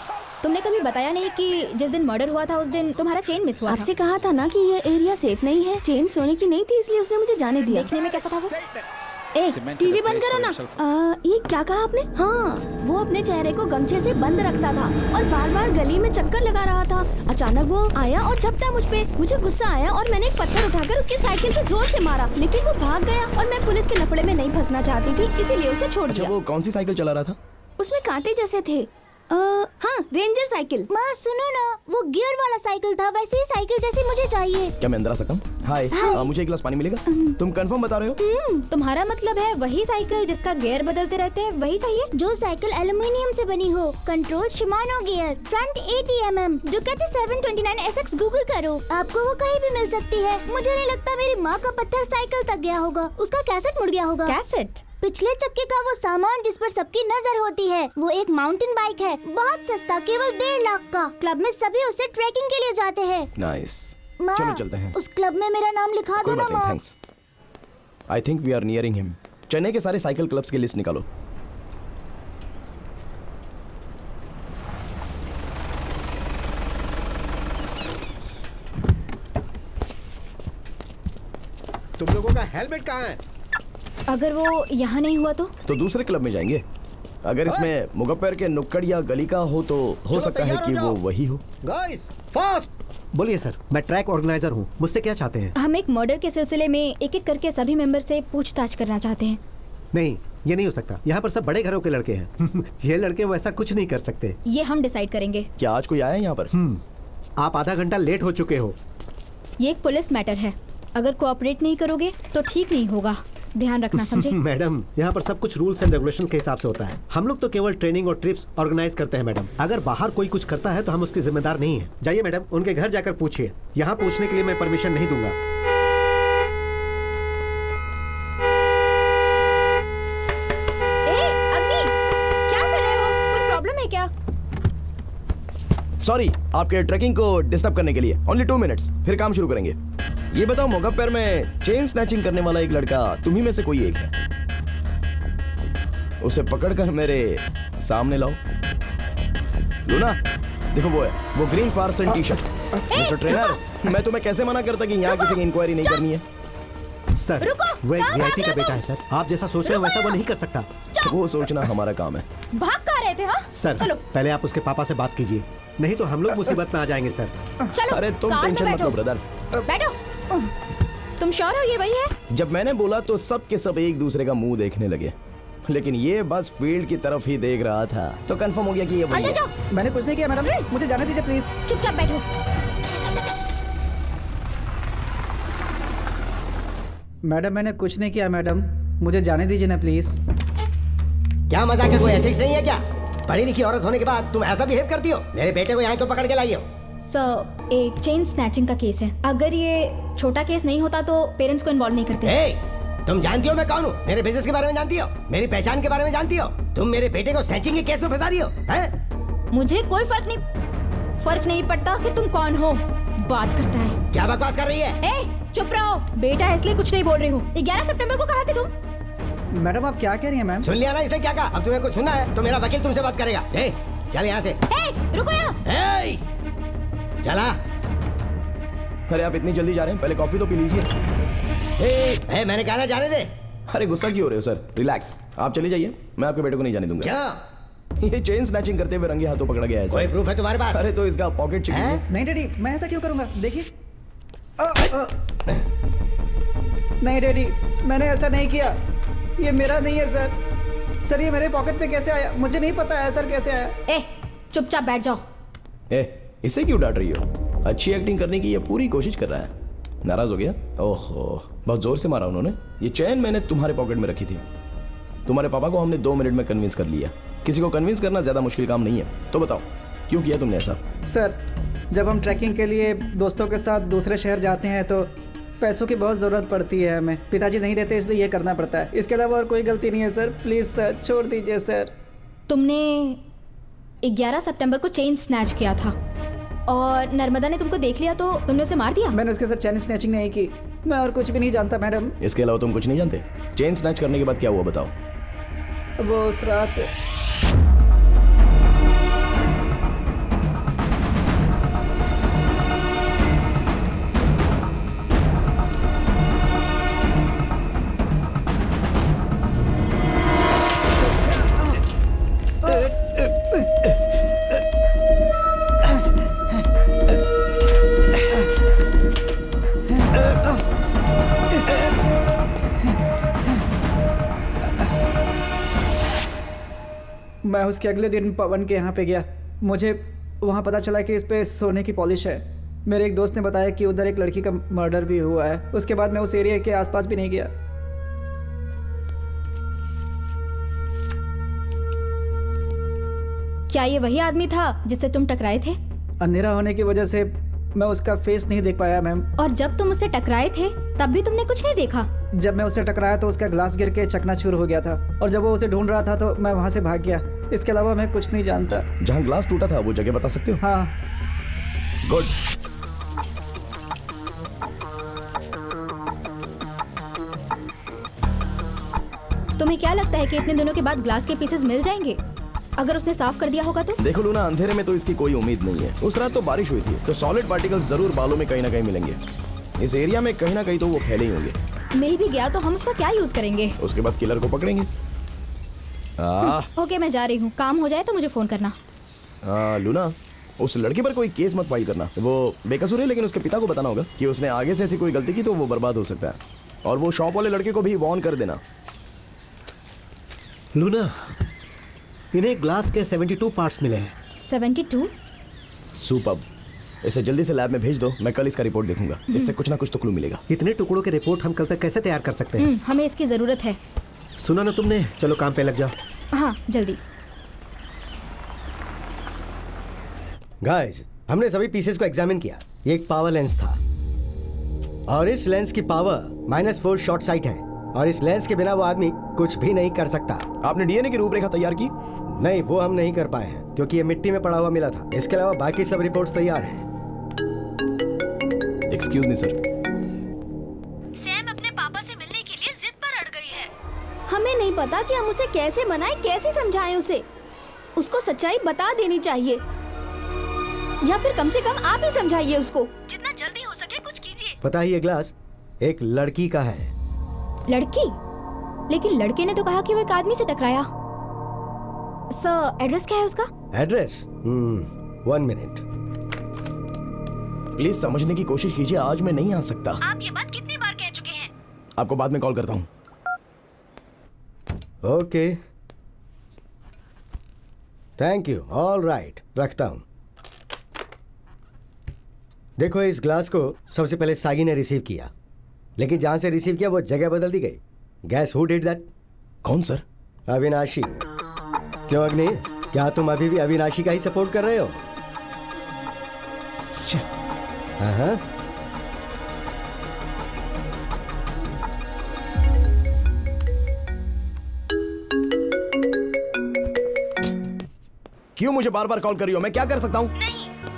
तुमने कभी बताया नहीं कि जिस दिन मर्डर हुआ था उस दिन तुम्हारा चेन मिस हुआ था। आपसे कहा था ना कि ये एरिया सेफ नहीं है। चेन सोने की नहीं थी, इसलिए उसने मुझे जाने दिया। देखने में कैसा था वो? ए, टीवी बंद करो ना। ये क्या कहा आपने? हाँ, वो अपने चेहरे को गमछे से बंद रखता था और बार बार गली में चक्कर लगा रहा था। अचानक वो आया और झपटा मुझ पे। मुझे गुस्सा आया और मैंने एक पत्थर उठाकर उसकी साइकिल पे जोर से मारा, लेकिन वो भाग गया और मैं पुलिस के लफड़े में नहीं फंसना चाहती थी, इसीलिए उसे छोड़ अच्छा, दिया। वो कौन सी साइकिल चला रहा था? उसमें कांटे जैसे थे। हाँ, रेंजर साइकिल। माँ सुनो ना, वो गियर वाला साइकिल था, वैसे ही साइकिल जैसी मुझे चाहिए। क्या मैं अंदर आ सकता हूँ? हाय, मुझे एक गिलास पानी मिलेगा? तुम कंफर्म बता रहे हो? तुम्हारा मतलब है वही साइकिल जिसका गियर बदलते रहते हैं, वही चाहिए? जो साइकिल एल्युमिनियम से बनी हो, control Shimano gear, front 80 mm, Ducati 729 SX। Google करो, आपको वो कहीं भी मिल सकती है। मुझे नहीं लगता मेरी माँ का पत्थर साइकिल तक गया होगा, उसका कैसेट मुड़ गया होगा। कैसेट? पिछले चक्के का वो सामान जिस पर सबकी नजर होती है, वो एक माउंटेन बाइक है, बहुत सस्ता, केवल 1.5 लाख का। क्लब में सभी उसे ट्रैकिंग के लिए जाते हैं। नाइस, माँ, चलो चलते हैं। उस क्लब में मेरा नाम लिखा दो कोई ना बात नहीं, माँ। Thanks. I think we are nearing him. Chennai के सारे साइकिल क्लब्स की लिस्ट निकालो। तुम लोगों का हेलमेट कहाँ है? अगर वो यहाँ नहीं हुआ तो दूसरे क्लब में जाएंगे। अगर इसमें मुगप्पर के नुक्कड़ या गली का हो तो हो सकता है कि वो वही हो। Guys, fast! बोलिए सर, मैं ट्रैक ऑर्गेनाइजर हूँ, मुझसे क्या चाहते हैं? हम एक मर्डर के सिलसिले में एक एक करके सभी मेंबर से पूछताछ करना चाहते हैं। नहीं, ये नहीं हो सकता। यहाँ पर सब बड़े घरों के लड़के हैं। ये लड़के वैसा कुछ नहीं कर सकते। ये हम डिसाइड करेंगे। क्या आज कोई आया है यहाँ पर? आप आधा घंटा लेट हो चुके हो। ये एक पुलिस मैटर है, अगर कोऑपरेट नहीं करोगे तो ठीक नहीं होगा, ध्यान रखना, समझे? मैडम, यहाँ पर सब कुछ रूल्स एंड रेगुलेशन के हिसाब से होता है। हम लोग तो केवल ट्रेनिंग और ट्रिप्स ऑर्गेनाइज करते हैं मैडम। अगर बाहर कोई कुछ करता है तो हम उसके जिम्मेदार नहीं है। जाइए मैडम, उनके घर जाकर पूछिए। यहाँ पूछने के लिए मैं परमिशन नहीं दूंगा। अग्नि, क्या कर रहे हो? कोई प्रॉब्लम है क्या? सॉरी, आपके ट्रैकिंग को डिस्टर्ब करने के लिए। ओनली 2 मिनट्स, फिर काम शुरू करेंगे। ये बताओ, मुगप्पर में चेन स्नैचिंग करने वाला एक लड़का तुम्ही में से कोई एक है? उसे पकड़कर मेरे सामने लाओ। लूना, देखो वो है, वो ग्रीन फार्सन टी शर्ट। मिस्टर ट्रेनर, मैं तुम्हें कैसे मना करता कि यहाँ किसी की इंक्वायरी नहीं करनी है? सर, वो एक वीआईपी का बेटा है सर। आप जैसा सोच रहे हो वैसा वो नहीं कर सकता। वो सोचना हमारा काम है। भाग कहाँ रहे थे? हाँ सर, चलो। पहले आप उसके पापा से बात कीजिए, नहीं तो हम लोग मुसीबत में आ जाएंगे सर। चलो, अरे तुम कार में टेंशन मत लो बैठो। ब्रदर। बैठो। तुम श्योर हो ये वही है? जब मैंने बोला तो सब के सब एक दूसरे का मुंह देखने लगे, लेकिन ये बस फील्ड की तरफ ही देख रहा था, तो कंफर्म हो गया कि ये वही अंदर है। जाओ। मैंने कुछ नहीं किया मैडम, मुझे जाने दीजिए प्लीज। चुपचाप बैठो। मैडम, मैंने कुछ नहीं किया मैडम, मुझे जाने दीजिए ना प्लीज। क्या मजाक है? कोई एथिक्स नहीं है क्या? पढ़ी लिखी औरत होने के बाद तुम ऐसा बिहेव करती हो? मेरे बेटे को यहाँ क्यों पकड़ के लाई हो? सर, एक चेन स्नैचिंग का केस है। अगर ये छोटा केस नहीं होता तो पेरेंट्स को इन्वॉल्व नहीं करते। तुम जानती हो मैं कौन हूँ? मेरे बिजनेस के बारे में जानती हो? मेरी पहचान के बारे में जानती हो? तुम मेरे बेटे को स्नैचिंग के केस में फंसा रही हो? हैं? मुझे कोई फर्क नहीं पड़ता कि तुम कौन हो। बात करता है। क्या बकवास कर रही है? चुप रहो, बेटा है इसलिए कुछ नहीं बोल रही हूँ। 11 सितंबर को कहा थे तुम? मैडम, आप क्या कह रही हैं मैम? सुन लिया ना इसने क्या कहा? अब तुम्हें कुछ सुनना है तो मेरा वकील तुमसे बात करेगा। चल यहाँ से। रुको यहाँ। चला। अरे आप इतनी जल्दी जा रहे हैं? पहले कॉफी तो पी लीजिए। मैंने कहा ना जाने दे। अरे गुस्सा क्यों हो रहे हो सर? रिलैक्स, आप चले जाइए, मैं आपके बेटे को नहीं जाने दूंगा। क्या? ये चेन स्नैचिंग करते हुए रंगे हाथों पकड़ा गया है। कोई प्रूफ है तुम्हारे पास? अरे तो इसका पॉकेट चेक कीजिए। नहीं डैडी, मैं ऐसा क्यों करूंगा? देखिए। नहीं डैडी, मैंने ऐसा नहीं किया, ये मेरा नहीं है सर। सर, ये मेरे पॉकेट में कैसे आया? मुझे नहीं पता है सर कैसे आया। चुपचाप बैठ जाओ। इसे क्यों डांट रही हो? अच्छी एक्टिंग करने की ये पूरी कोशिश कर रहा है। नाराज हो गया? ओहो, बहुत जोर से मारा उन्होंने। ये चैन मैंने तुम्हारे पॉकेट में रखी थी। तुम्हारे पापा को हमने 2 मिनट में कन्विंस कर लिया। किसी को कन्विंस करना ज्यादा मुश्किल काम नहीं है। तो बताओ, क्यों किया तुमने ऐसा? सर, जब हम ट्रैकिंग के लिए दोस्तों के साथ दूसरे शहर जाते हैं तो पैसों की बहुत ज़रूरत पड़ती है हमें। पिताजी नहीं देते इसलिए ये करना पड़ता है। इसके अलावा और कोई गलती नहीं है सर। प्लीज़ सर, छोड़ दीजिए सर। तुमने 11 सितंबर को चेन स्नैच किया था और नर्मदा ने तुमको देख लिया तो तुमने उसे मार दिया? मैंने उसके साथ चेन स्नैचिंग नहीं की। मैं और कुछ भी नहीं जानता मैडम। इसके अलावा तुम कुछ नहीं जानते? चेन स्नैच करने के बाद क्या हुआ बताओ? वो उस रात मैं उसके अगले दिन पवन के यहाँ पे गया। मुझे वहाँ पता चला कि इस पे सोने की पॉलिश है। मेरे एक दोस्त ने बताया कि उधर एक लड़की का मर्डर भी हुआ है। उसके बाद मैं उस एरिया के आसपास भी नहीं गया। क्या ये वही आदमी था जिससे तुम टकराए थे? अंधेरा होने की वजह से मैं उसका फेस नहीं देख पाया मैम। और जब तुम उससे टकराए थे तब भी तुमने कुछ नहीं देखा? जब मैं उससे टकराया तो उसका ग्लास गिर के चकनाचूर हो गया था, और जब वो उसे ढूंढ रहा था तो मैं वहाँ से भाग गया। इसके अलावा मैं कुछ नहीं जानता। जहाँ ग्लास टूटा था वो जगह बता सकते हो? हाँ। गुड। तुम्हें क्या लगता है कि इतने दिनों के बाद ग्लास के पीसेस मिल जाएंगे अगर उसने साफ कर दिया होगा तो? देखो लूना, अंधेरे में तो इसकी कोई उम्मीद नहीं है। उस रात तो बारिश हुई थी, तो सॉलिड पार्टिकल्स जरूर बालों में कहीं ना कहीं मिलेंगे। इस एरिया में कहीं ना कहीं तो वो फैले ही होंगे। मिल भी गया तो हम उसका क्या यूज करेंगे? उसके बाद किलर को पकड़ेंगे। ओके, मैं जा रही हूँ। काम हो जाए तो मुझे फोन करना। लूना, उस लड़के पर कोई केस मत फाइल करना। वो बेकसूर है, लेकिन उसके पिता को बताना होगा कि उसने आगे से ऐसी कोई गलती की तो वो बर्बाद हो सकता है। और वो शॉप वाले लड़के को भी वार्न कर देना। लूना, इन्हें ग्लास के 72 पार्ट्स मिले हैं। 72? सुपर्ब। इसे जल्दी से लैब में भेज दो, मैं कल इसका रिपोर्ट देखूंगा। इससे कुछ ना कुछ तो क्लू मिलेगा। इतने टुकड़ों के रिपोर्ट हम कल तक कैसे तैयार कर सकते हैं? हमें इसकी जरूरत है। सुना ना तुमने? चलो काम पे लग जाओ। हाँ, जल्दी। गाइस, हमने सभी पीसेस को एग्जामिन किया। ये एक पावर लेंस था, और इस लेंस की पावर -4 शॉर्ट साइट है, और इस लेंस के बिना वो आदमी कुछ भी नहीं कर सकता। आपने डीएनए की रूपरेखा तैयार की? नहीं, वो हम नहीं कर पाए हैं क्योंकि ये मिट्टी में पड़ा हुआ मिला था। इसके अलावा बाकी सब रिपोर्ट्स तैयार हैं। Excuse me sir. सैम अपने पापा से मिलने के लिए जिद पर अड़ गई है। हमें नहीं पता कि हम उसे कैसे मनाएं, कैसे समझाएं उसे। उसको सच्चाई बता देनी चाहिए, या फिर कम से कम आप ही समझाइए उसको। जितना जल्दी हो सके कुछ कीजिए। पता है, ये ग्लास एक लड़की का है। लड़की? लेकिन लड़के ने तो कहा कि वो एक आदमी से टकराया। सर, एड्रेस क्या है उसका? एड्रेस? 1 मिनट। प्लीज समझने की कोशिश कीजिए, आज मैं नहीं आ सकता। आप ये बात कितनी बार कह चुके हैं? आपको बाद में कॉल करता हूँ। Okay, thank you. All right, रखता हूँ। देखो, इस ग्लास को सबसे पहले सागी ने रिसीव किया, लेकिन जहां से रिसीव किया वो जगह बदल दी गई। Gas who did that? कौन सर? अविनाशी। क्यों अग्नि, क्या तुम अभी भी अविनाशी का ही सपोर्ट कर रहे हो? हाँ। क्यों मुझे बार बार कॉल कर रही हो? मैं क्या कर सकता हूँ?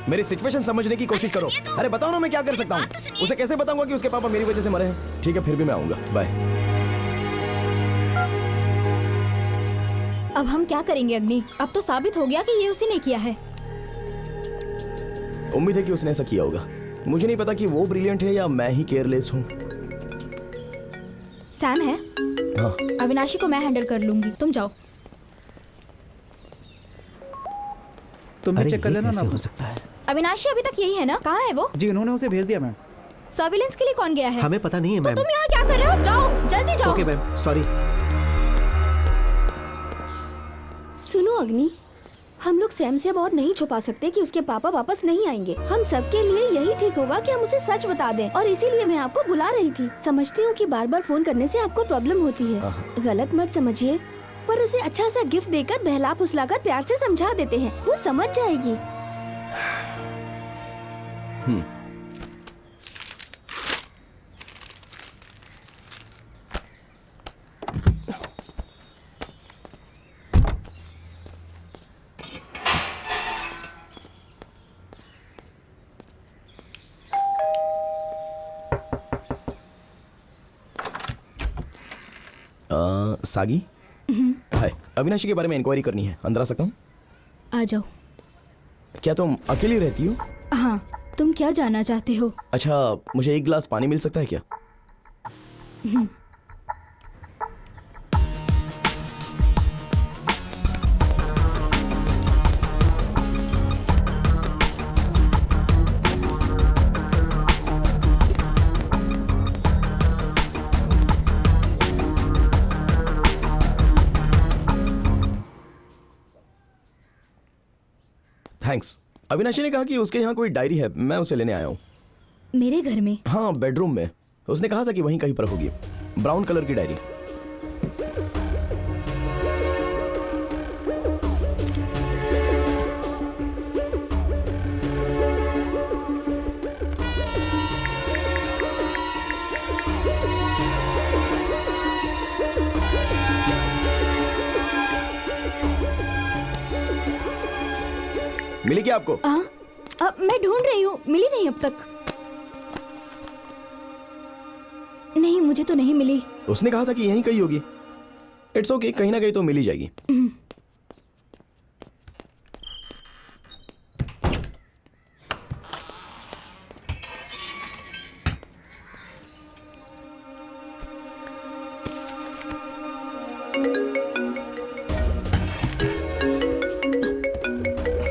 मेरी सिचुएशन समझने की कोशिश करो। अरे बताओ ना, मैं क्या कर सकता हूँ? उसे कैसे बताऊंगा कि उसके पापा मेरी वजह से मरे हैं? ठीक है, फिर भी मैं आऊंगा। बाय। अब हम क्या करेंगे अग्नि? अब तो साबित हो गया कि ये उसी ने किया है। उम्मीद है कि उसने ऐसा किया होगा। मुझे नहीं पता कि वो ब्रिलियंट है या मैं ही केयरलेस हूँ। सैम है? हाँ। अविनाशी को मैं हैंडल कर लूंगी, तुम जाओ। तुम चेक कर लेना ना। हो सकता है। अविनाशी अभी तक यही है ना? कहाँ है वो? जी, उन्होंने उसे भेज दिया मैम। सर्विलेंस के लिए कौन गया है? हमें पता नहीं है मैम। तुम यहाँ क्या कर रहे हो? जाओ, जल्दी जाओ। Okay ma'am, sorry. सुनो अग्नि, हम लोग सैम से बहुत नहीं छुपा सकते कि उसके पापा वापस नहीं आएंगे। हम सबके लिए यही ठीक होगा कि हम उसे सच बता दें, और इसीलिए मैं आपको बुला रही थी। समझती हूँ कि बार बार फोन करने से आपको प्रॉब्लम होती है, गलत मत समझिए, पर उसे अच्छा सा गिफ्ट देकर बहला फुसलाकर प्यार से समझा देते हैं, वो समझ जाएगी। सागी, हाय। अविनाशी के बारे में इंक्वायरी करनी है, अंदर आ सकता हूँ? आ जाओ। क्या तुम अकेली रहती हो? हाँ, तुम क्या जानना चाहते हो? अच्छा, मुझे एक गिलास पानी मिल सकता है क्या? थैंक्स। अविनाशी ने कहा कि उसके यहाँ कोई डायरी है, मैं उसे लेने आया हूँ। मेरे घर में? हाँ, बेडरूम में। उसने कहा था कि वहीं कहीं पर होगी, ब्राउन कलर की डायरी। मिली क्या आपको? अब मैं ढूंढ रही हूँ, मिली नहीं अब तक। नहीं, मुझे तो नहीं मिली। उसने कहा था कि यहीं कहीं होगी। इट्स ओके, कहीं ना कहीं तो मिल ही जाएगी।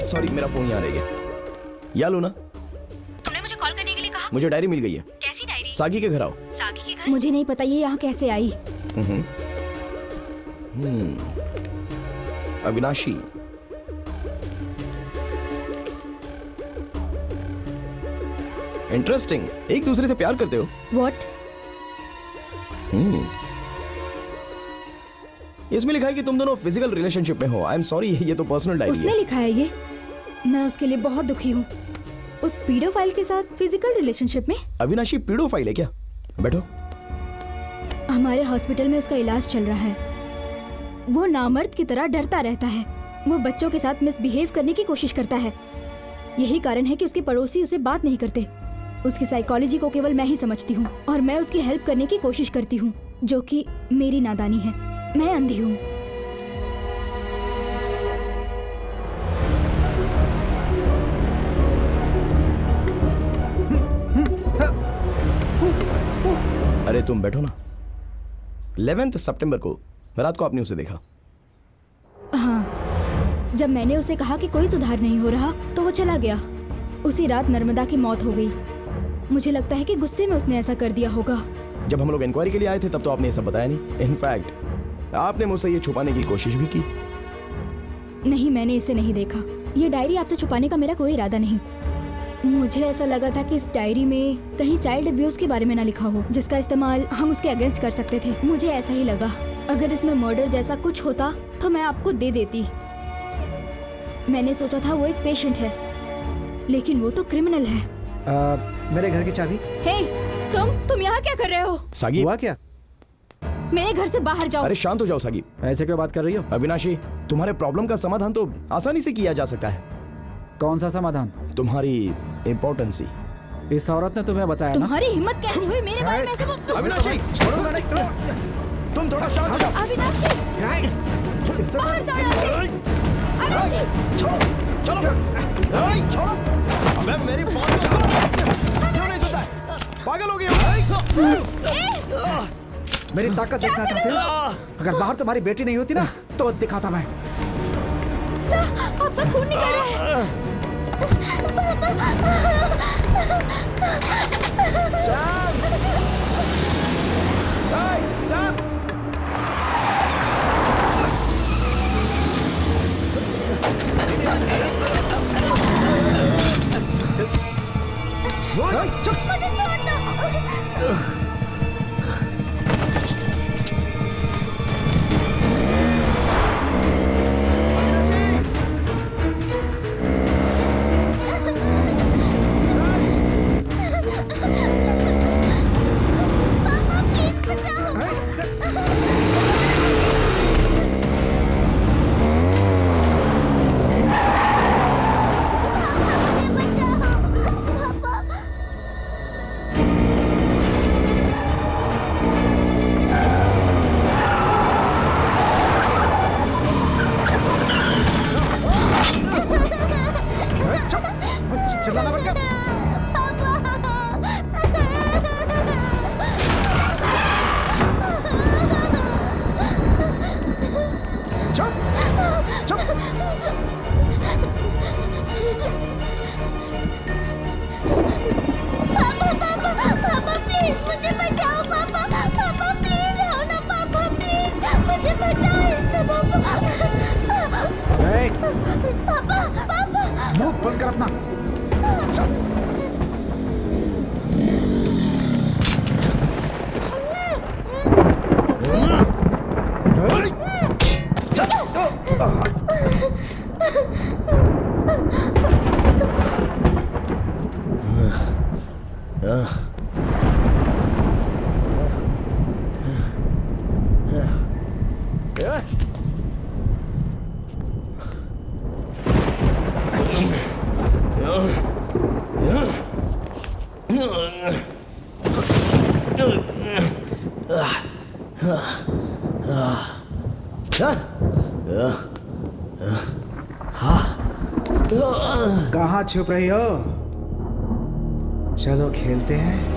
सॉरी, मेरा फोन यहाँ रह गया। या लो ना, तुमने मुझे कॉल करने के लिए कहा। मुझे डायरी मिल गई है। कैसी डायरी? सागी के घर आओ। सागी के घर? मुझे नहीं पता ये यहाँ कैसे आई। अविनाशी, इंटरेस्टिंग। एक दूसरे से प्यार करते हो? What? इसमें लिखा है कि तुम दोनों फिजिकल रिलेशनशिप में हो। आई एम सॉरी, ये तो पर्सनल डायरी है। उसने लिखा है ये। मैं उसके लिए बहुत दुखी हूँ। उस पीडोफाइल के साथ फिजिकल रिलेशनशिप में। अविनाशी पीडोफाइल है क्या? बैठो। हमारे हॉस्पिटल में उसका इलाज चल रहा है। वो नामर्द की तरह डरता रहता है। वो बच्चों के साथ मिसबिहेव करने की कोशिश करता है। यही कारण है कि उसके पड़ोसी उसे बात नहीं करते। उसकी साइकोलॉजी को केवल मैं ही समझती हूँ और मैं उसकी हेल्प करने की कोशिश करती हूँ, जो कि मेरी नादानी है। मैं अंधी हूँ। अरे तुम बैठो ना। 11 सितंबर को रात को आपने उसे देखा। हाँ, जब मैंने उसे कहा कि कोई सुधार नहीं हो रहा तो वो चला गया। उसी रात नर्मदा की मौत हो गई। मुझे लगता है कि गुस्से में उसने ऐसा कर दिया होगा। जब हम लोग इंक्वायरी के लिए आए थे तब तो आपने ये सब बताया नहीं। इनफैक्ट आपने मुझसे ये छुपाने की कोशिश भी की। नहीं, मैंने इसे नहीं देखा। ये डायरी आपसे छुपाने का मेरा कोई इरादा नहीं। मुझे ऐसा लगा था कि इस डायरी में कहीं चाइल्ड अब्यूज के बारे में ना लिखा हो, जिसका इस्तेमाल हम उसके अगेंस्ट कर सकते थे। मुझे ऐसा ही लगा। अगर इसमें मर्डर जैसा कुछ होता तो मैं आपको दे देती। मैंने सोचा था वो एक पेशेंट है, लेकिन वो तो क्रिमिनल है। मेरे घर की चाबी। हे, तुम यहाँ क्या कर रहे हो? सागी, हुआ क्या? मेरे घर से बाहर जाओ। अरे शांत हो जाओ सागी। ऐसे क्यों बात कर रही हो? अविनाशी, तुम्हारे प्रॉब्लम का समाधान तो आसानी से किया जा सकता है। कौन सा समाधान? तुम्हारी इम्पोर्टेंसी। इस औरत ने तुम्हें बताया ना? तुम्हारी हिम्मत कैसे हुई मेरे बारे में ऐसे? अविनाशी, छोड़ो ना। तुम थोड़ा शांत हो जाओ। अविनाशी, बाहर जाओ यहाँ से। अविनाशी, चलो। छोड़ो। अबे मेरी बात तो सुन। क्यों नहीं सुनता? पागल हो गया? मेरी ताकत देखना चाहते हो? अगर बाहर तुम्हारी बेटी नहीं होती ना तो दिखाता मैं। सर, आपका खून निकल रहा है। सैम! सैम! मुझे छोड़ दो। चिल्लाना बंद कर। चुप चुप। पापा प्लीज मुझे बचाओ। पापा प्लीज आओ ना। पापा प्लीज मुझे बचाओ इनसे। पापा मुंह कहाँ छुप रही हो? चलो खेलते हैं।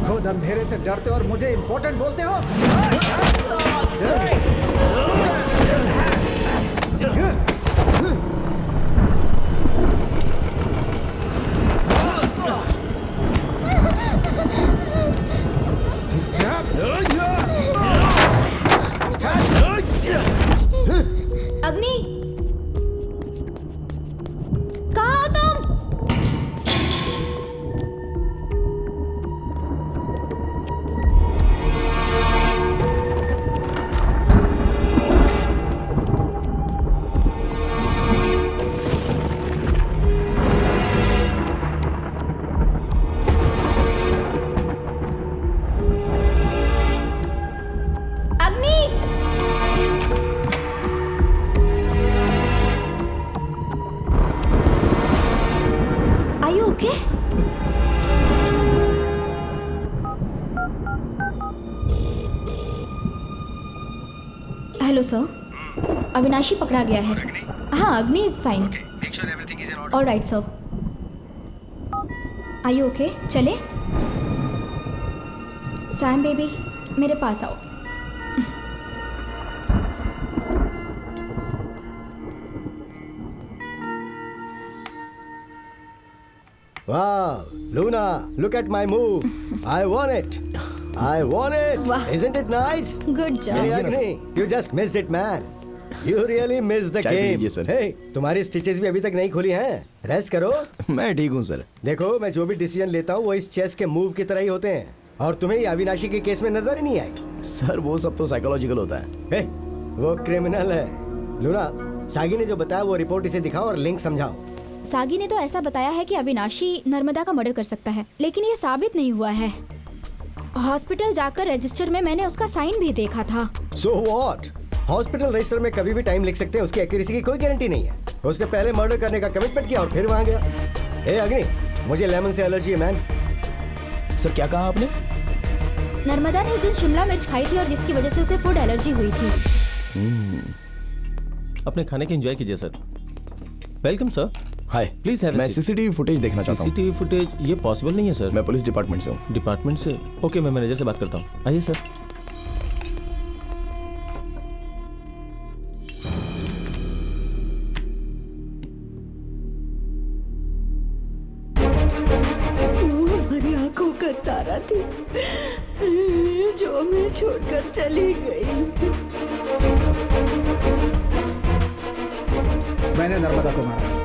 खुद अंधेरे से डरते हो और मुझे इंपॉर्टेंट बोलते हो? अग्नि, कहाँ हो तुम? हेलो सर, अविनाशी पकड़ा गया है। हाँ, Agni is fine. Alright sir. Are you okay? चले सैम बेबी, मेरे पास आओ। Wow, Luna, look at my move. I won it. I won it. Wow. Isn't it nice? Good job. Hey, Agni, you just missed it, man. You really missed the चाय P game. लीजिए, sir. Hey, तुम्हारी stitches भी अभी तक नहीं खुली हैं। Rest करो। मैं ठीक हूँ सर। देखो, मैं जो भी डिसीजन लेता हूँ वो इस चेस के मूव की तरह ही होते हैं, और तुम्हें ये अविनाशी के केस में नजर ही नहीं आई। सर वो सब तो साइकोलॉजिकल होता है। हे, वो क्रिमिनल है। लूना, सागी ने जो बताया वो रिपोर्ट इसे दिखाओ और लिंक समझाओ। सागी ने तो ऐसा बताया है कि अविनाशी नर्मदा का मर्डर कर सकता है, लेकिन ये साबित नहीं हुआ है। हॉस्पिटल जाकर रजिस्टर में मैंने उसका साइन भी देखा था। So what? हॉस्पिटल रजिस्टर में कभी भी टाइम लिख सकते हैं, उसकी एक्यूरेसी की कोई गारंटी नहीं है। उसने पहले मर्डर करने का कमिटमेंट किया और फिर वहां गया। हे अग्नि, मुझे लेमन से एलर्जी है मैन। सर क्या कहा आपने? नर्मदा ने उस दिन शिमला मिर्च खाई थी और जिसकी वजह से उसे फूड एलर्जी हुई थी। अपने खाने के एंजॉय कीजिए sir. Welcome sir. Hi, please have मैं सीसीटीवी फुटेज देखना चाहता हूँ। सीसीटीवी फुटेज ये पॉसिबल नहीं है सर। मैं पुलिस डिपार्टमेंट से हूँ। डिपार्टमेंट से? ओके, मैं मैनेजर से बात करता हूँ। आइए सर। वो हमारी आंखों का तारा थी जो हमें छोड़कर चली गई। मैंने नर्मदा को मारा।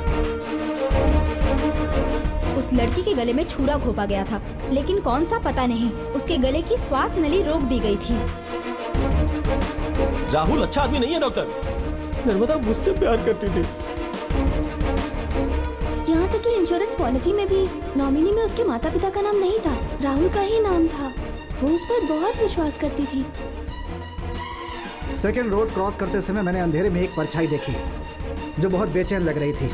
उस लड़की के गले में छुरा घोंपा गया था, लेकिन कौन सा पता नहीं। उसके गले की श्वास नली रोक दी गई थी। राहुल अच्छा आदमी नहीं है डॉक्टर। नर्मदा मुझसे प्यार करती थी। यहाँ तक कि इंश्योरेंस पॉलिसी में भी नॉमिनी में उसके माता पिता का नाम नहीं था, राहुल का ही नाम था। वो उस पर बहुत विश्वास करती थी। सेकेंड रोड क्रॉस करते समय मैंने अंधेरे में एक परछाई देखी जो बहुत बेचैन लग रही थी।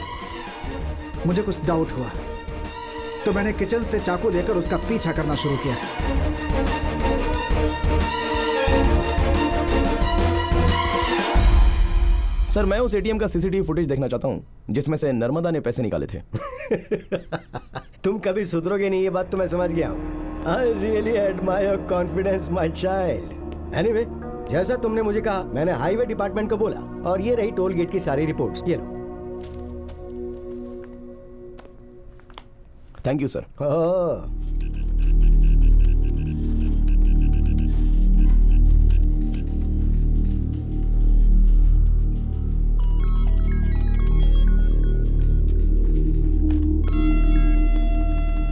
मुझे कुछ डाउट हुआ तो मैंने किचन से चाकू लेकर उसका पीछा करना शुरू किया। सर मैं उस एटीएम का सीसीटीवी फुटेज देखना चाहता हूँ जिसमें से नर्मदा ने पैसे निकाले थे। तुम कभी सुधरोगे नहीं, ये बात तो मैं समझ गया हूँ। I really admire your confidence my child. Anyway, जैसा तुमने मुझे कहा मैंने हाईवे डिपार्टमेंट को बोला और ये रही टोल गेट की सारी रिपोर्ट्स। ये लो। Thank you sir.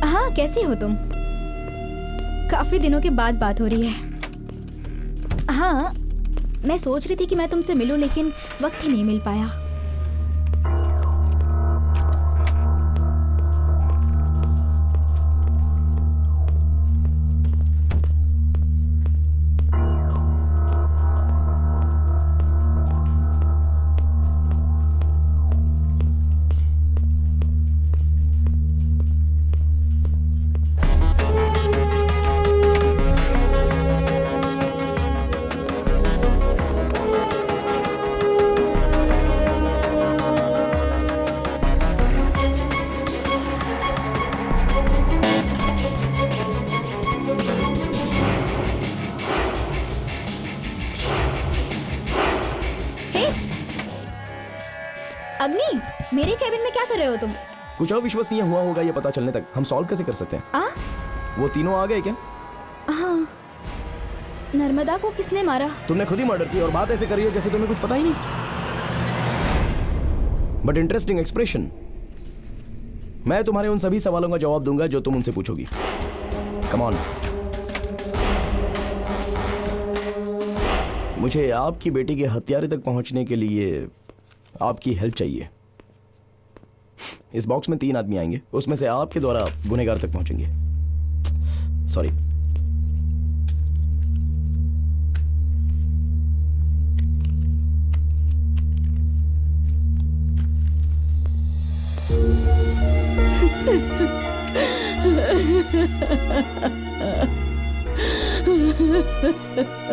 हाँ, कैसी हो तुम? काफी दिनों के बाद बात हो रही है। हाँ, मैं सोच रही थी कि मैं तुमसे मिलूं लेकिन वक्त ही नहीं मिल पाया। अग्नि, मेरे कैबिन में क्या कर रहे हो तुम? कुछ अविश्वसनीय हुआ होगा ये पता चलने तक हम सॉल्व कैसे कर सकते हैं? वो तीनों आ गए क्या? हाँ, नर्मदा को किसने मारा? तुमने खुद ही मर्डर की और बात ऐसे करी हो जैसे तुम्हें कुछ पता ही नहीं। But interesting expression. मैं तुम्हारे उन सभी सवालों का जवाब दूंगा जो तुम उनसे पूछोगी। Come on. मुझे आपकी बेटी के हत्यारे तक पहुंचने के लिए आपकी हेल्प चाहिए। इस बॉक्स में 3 आदमी आएंगे, उसमें से आपके द्वारा गुनहगार तक पहुंचेंगे। सॉरी।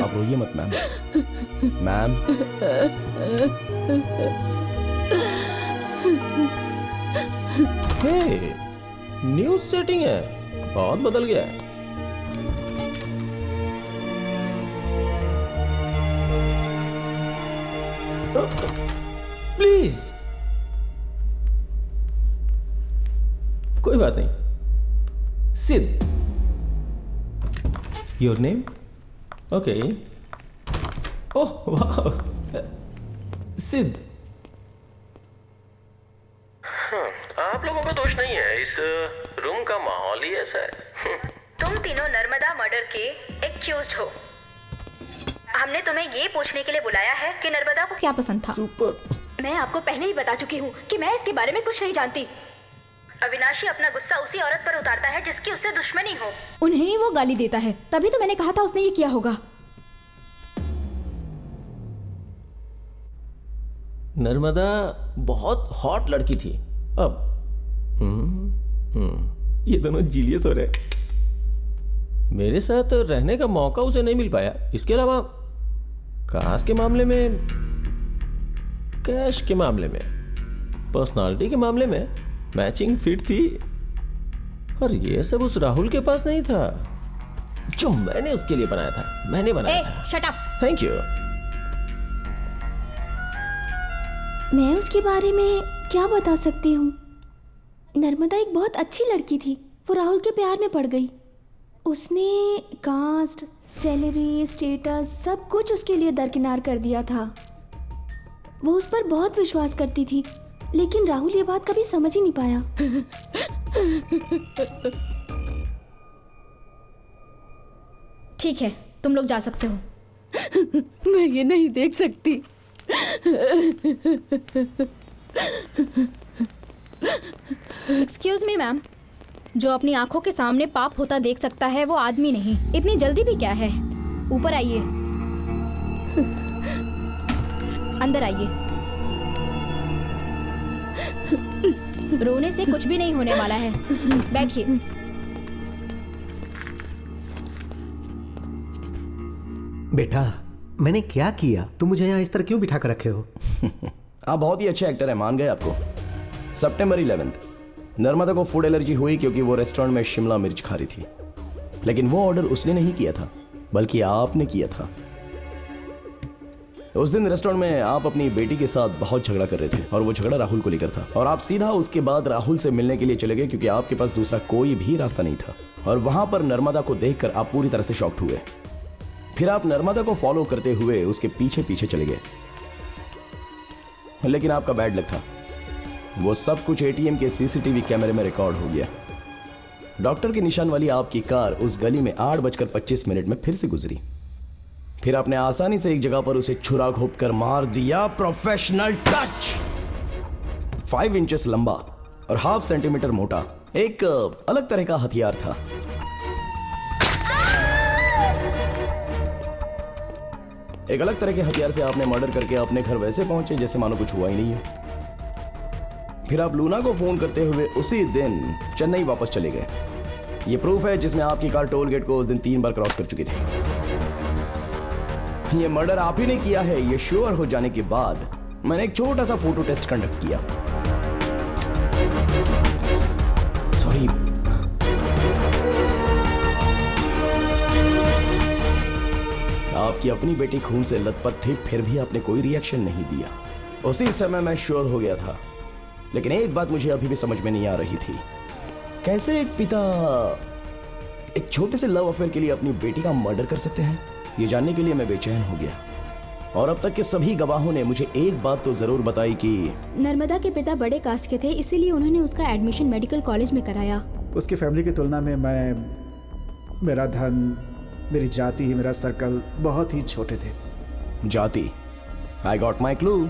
आप रोइए मत मैम। मैम हे, न्यूज सेटिंग है, बहुत बदल गया है। प्लीज, कोई बात नहीं। सिद्ध, योर नेम? ओके। ओह वाह, सिद्ध। आप लोगों का दोष नहीं है, इस रूम का माहौल ही ऐसा है। तुम तीनों नर्मदा मर्डर के एक्यूज्ड हो। हमने तुम्हें ये पूछने के लिए बुलाया है कि नर्मदा को क्या पसंद था। सुपर। मैं आपको पहले ही बता चुकी हूँ कि मैं इसके बारे में कुछ नहीं जानती। अविनाशी अपना गुस्सा उसी औरत पर उतारता है जिसकी उससे दुश्मनी हो। उन्हें ही वो गाली देता है, तभी तो मैंने कहा था उसने ये किया होगा। नर्मदा बहुत हॉट लड़की थी। अब ये दोनों जीलियस हो रहे। मेरे साथ रहने का मौका उसे नहीं मिल पाया। इसके अलावा कास्ट के मामले में, कैश के मामले में, पर्सनालिटी के मामले में मैचिंग फिट थी। और ये सब उस राहुल के पास नहीं था जो मैंने उसके लिए बनाया था। मैंने बनाया था। Shut up. Thank you. मैं उसके बारे में क्या बता सकती हूँ? नर्मदा एक बहुत अच्छी लड़की थी। वो राहुल के प्यार में पड़ गई। उसने कास्ट, सैलरी, स्टेटस सब कुछ उसके लिए दरकिनार कर दिया था। वो उस पर बहुत विश्वास करती थी, लेकिन राहुल ये बात कभी समझ ही नहीं पाया। ठीक है, तुम लोग जा सकते हो। मैं ये नहीं देख सकती। एक्सक्यूज मी मैम, जो अपनी आंखों के सामने पाप होता देख सकता है वो आदमी नहीं। इतनी जल्दी भी क्या है? ऊपर आइए, अंदर आइए। रोने से कुछ भी नहीं होने वाला है, बैठिए। बेटा, मैंने क्या किया? तुम मुझे यहाँ इस तरह क्यों बिठा कर रखे हो? आप बहुत ही अच्छे एक्टर हैं, मान गए आपको। सितंबर 11 नर्मदा को फूड एलर्जी हुई क्योंकि वो रेस्टोरेंट में शिमला मिर्च खा रही थी। लेकिन वो ऑर्डर उसने नहीं किया था, बल्कि आपने किया था। उस दिन रेस्टोरेंट में आप अपनी बेटी के साथ बहुत झगड़ा कर रहे थे और वो झगड़ा राहुल को लेकर था। और आप सीधा उसके बाद राहुल से मिलने के लिए चले गए क्योंकि आपके पास दूसरा कोई भी रास्ता नहीं था। और वहां पर नर्मदा को देखकर आप पूरी तरह से शॉक्ड हुए। फिर आप नर्मदा को फॉलो करते हुए उसके पीछे पीछे चले गए। लेकिन आपका बैड लक था, वो सब कुछ एटीएम के सीसीटीवी कैमरे में रिकॉर्ड हो गया। डॉक्टर के निशान वाली आपकी कार उस गली में 8:25 में फिर से गुजरी। फिर आपने आसानी से एक जगह पर उसे छुरा घोंपकर मार दिया। Professional touch. 5 इंचेस लंबा और 1/2 सेंटीमीटर मोटा, एक अलग तरह का हथियार था। एक अलग तरह के हथियार से आपने मर्डर करके अपने घर वैसे पहुंचे जैसे मानो कुछ हुआ ही नहीं है। फिर आप लूना को फोन करते हुए उसी दिन चेन्नई वापस चले गए। यह प्रूफ है जिसमें आपकी कार टोल गेट को उस दिन 3 बार क्रॉस कर चुकी थी। यह मर्डर आप ही ने किया है, यह श्योर हो जाने के बाद मैंने एक छोटा सा फोटो टेस्ट कंडक्ट किया। सॉरी, आपकी अपनी बेटी खून से लथपथ थी, फिर भी आपने कोई रिएक्शन नहीं दिया। उसी समय मैं श्योर हो गया था। लेकिन एक बात मुझे अभी भी समझ में नहीं आ रही थी, कैसे एक पिता एक छोटे से लव अफेयर के लिए अपनी बेटी का मर्डर कर सकते हैं। ये जानने के लिए मैं बेचैन हो गया। और अब तक के सभी गवाहों ने मुझे एक बात तो जरूर बताई कि नर्मदा के पिता बड़े कास्ट के थे, इसीलिए उन्होंने उसका एडमिशन मेडिकल कॉलेज में कराया। उसकी फैमिली की तुलना में मेरा धन, मेरी जाति, मेरा सर्कल बहुत ही छोटे थे। जाति? I got my clue.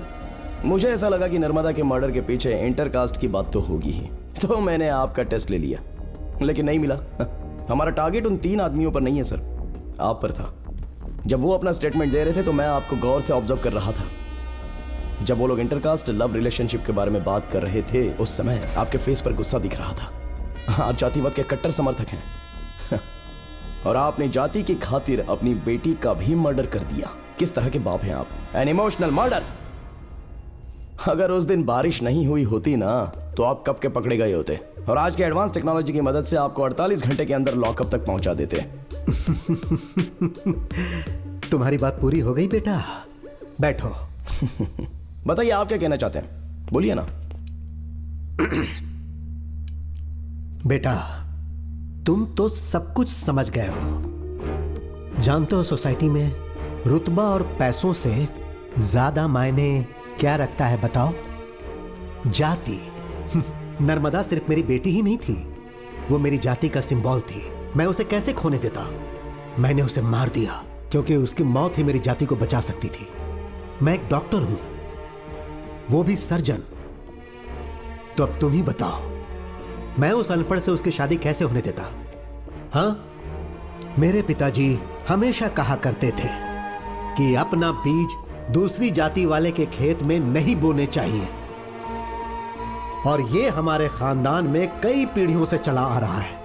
मुझे ऐसा लगा कि नर्मदा के मर्डर के पीछे इंटरकास्ट की बात तो होगी ही, तो मैंने आपका टेस्ट ले लिया। लेकिन नहीं मिला। हमारा टारगेट उन 3 आदमियों पर नहीं है सर, आप पर था। जब वो अपना स्टेटमेंट दे रहे थे तो मैं आपको गौर से ऑब्जर्व कर रहा था। जब वो लोग इंटरकास्ट लव रिलेशनशिप के बारे में बात कर रहे थे, उस समय आपके फेस पर गुस्सा दिख रहा था। आप जातिवाद के कट्टर समर्थक हैं। और आपने जाति की खातिर अपनी बेटी का भी मर्डर कर दिया। किस तरह के बाप हैं आप? An emotional murder. अगर उस दिन बारिश नहीं हुई होती ना, तो आप कब के पकड़े गए होते और आज के एडवांस टेक्नोलॉजी की मदद से आपको 48 घंटे के अंदर लॉकअप तक पहुंचा देते। तुम्हारी बात पूरी हो गई बेटा, बैठो। बताइए आप क्या कहना चाहते हैं, बोलिए ना। बेटा, तुम तो सब कुछ समझ गए हो। जानते हो सोसाइटी में रुतबा और पैसों से ज्यादा मायने क्या रखता है बताओ? जाति। नर्मदा सिर्फ मेरी बेटी ही नहीं थी, वो मेरी जाति का सिंबल थी। मैं उसे कैसे खोने देता? मैंने उसे मार दिया क्योंकि उसकी मौत ही मेरी जाति को बचा सकती थी। मैं एक डॉक्टर हूं, वो भी सर्जन। तो अब तुम ही बताओ, मैं उस अनपढ़ से उसकी शादी कैसे होने देता? हाँ, मेरे पिताजी हमेशा कहा करते थे कि अपना बीज दूसरी जाति वाले के खेत में नहीं बोने चाहिए। और ये हमारे खानदान में कई पीढ़ियों से चला आ रहा है।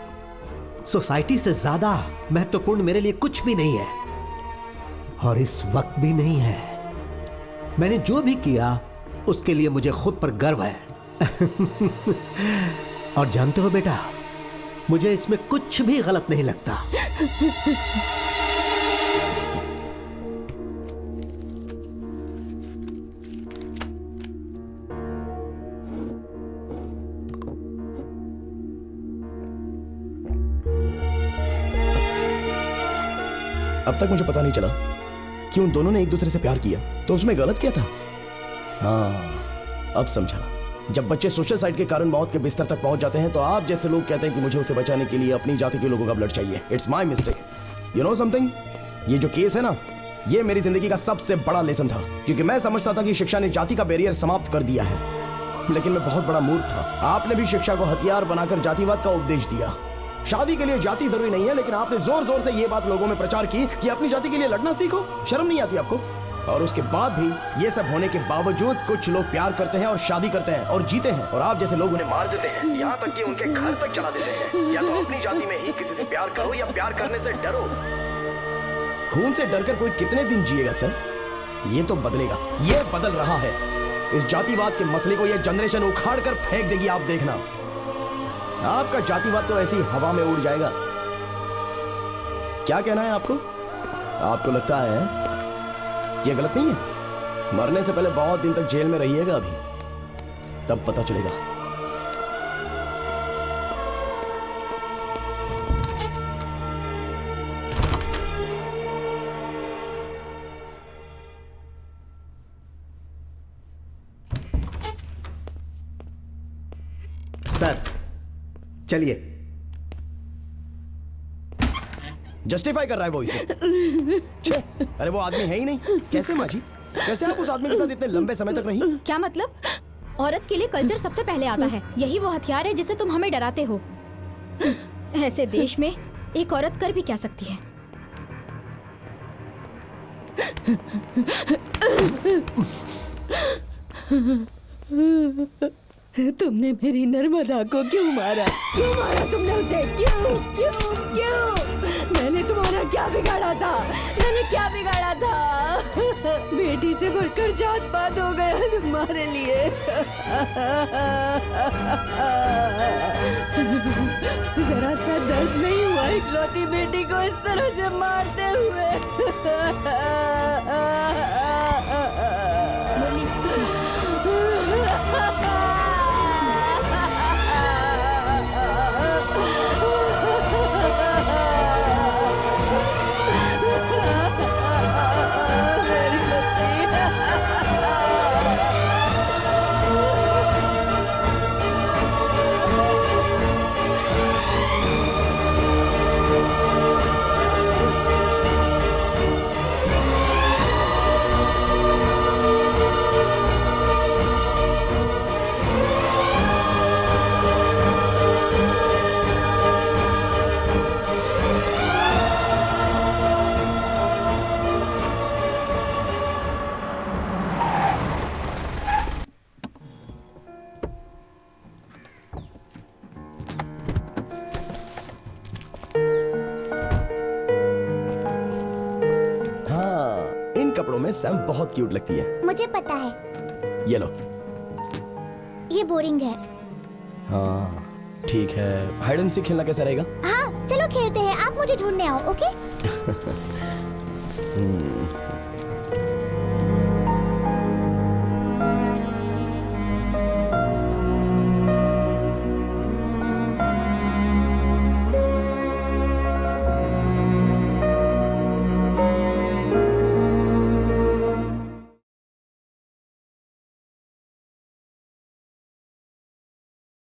सोसाइटी से ज्यादा महत्वपूर्ण मेरे लिए कुछ भी नहीं है, और इस वक्त भी नहीं है। मैंने जो भी किया उसके लिए मुझे खुद पर गर्व है। और जानते हो बेटा, मुझे इसमें कुछ भी गलत नहीं लगता। अब तक मुझे पता नहीं चला कि उन दोनों ने एक दूसरे से प्यार किया, तो उसमें गलत क्या था? हाँ, अब समझा। जब बच्चे सोशल साइड के कारण मौत के बिस्तर तक पहुंच जाते हैं, तो आप जैसे लोग कहते हैं कि मुझे उसे बचाने के लिए अपनी जाति के लोगों का ब्लड चाहिए। It's my mistake. You know something, ये जो केस है ना, ये मेरी जिंदगी का सबसे बड़ा लेसन था, क्योंकि मैं समझता था कि शिक्षा ने जाति का बैरियर समाप्त कर दिया है। लेकिन मैं बहुत बड़ा मूर्ख था। आपने भी शिक्षा को हथियार बनाकर जातिवाद का उपदेश दिया। शादी के लिए जाति जरूरी नहीं है, लेकिन आपने जोर जोर से ये बात लोगों में प्रचार की कि अपनी जाति के लिए लड़ना सीखो। शर्म नहीं आती आपको? और उसके बाद भी ये सब होने के बावजूद कुछ लोग प्यार करते हैं और शादी करते हैं और जीते हैं, और आप जैसे लोग उन्हें मार देते हैं, यहाँ तक कि उनके घर तक चला देते हैं। या तो अपनी जाति में ही किसी से प्यार करो या प्यार करने से डरो। खून से डरकर कोई कितने दिन जिएगा सर? ये तो बदलेगा, ये बदल रहा है। इस जातिवाद के मसले को ये जनरेशन उखाड़ कर फेंक देगी, आप देखना। आपका जातिवाद तो ऐसी हवा में उड़ जाएगा। क्या कहना है आपको? आपको लगता है ये गलत नहीं है? मरने से पहले बहुत दिन तक जेल में रहिएगा अभी, तब पता चलेगा। सर चलिए। जस्टिफाई कर रहा है वो इसे। छे, अरे वो आदमी है ही नहीं। कैसे माँ जी? कैसे आप उस आदमी के साथ इतने लंबे समय तक रही? क्या मतलब? औरत के लिए कल्चर सबसे पहले आता है। यही वो हथियार है जिसे तुम हमें डराते हो। ऐसे देश में एक औरत कर भी क्या सकती है? तुमने मेरी नर्मदा को क्यों मारा? क्यों मारा तुमने उसे? क्यों क्यों क्यों? मैंने तुम्हारा क्या बिगाड़ा था? मैंने क्या बिगाड़ा था? बेटी से बढ़कर जात पात हो गया तुम्हारे लिए। जरा सा दर्द नहीं हुआ इकलौती बेटी को इस तरह से मारते हुए? सैम बहुत क्यूट लगती है। मुझे पता है। ये लो। ये बोरिंग है। हाँ ठीक है, हाइड एंड सीक खेलना कैसा रहेगा? हाँ चलो खेलते हैं, आप मुझे ढूंढने आओ, ओके?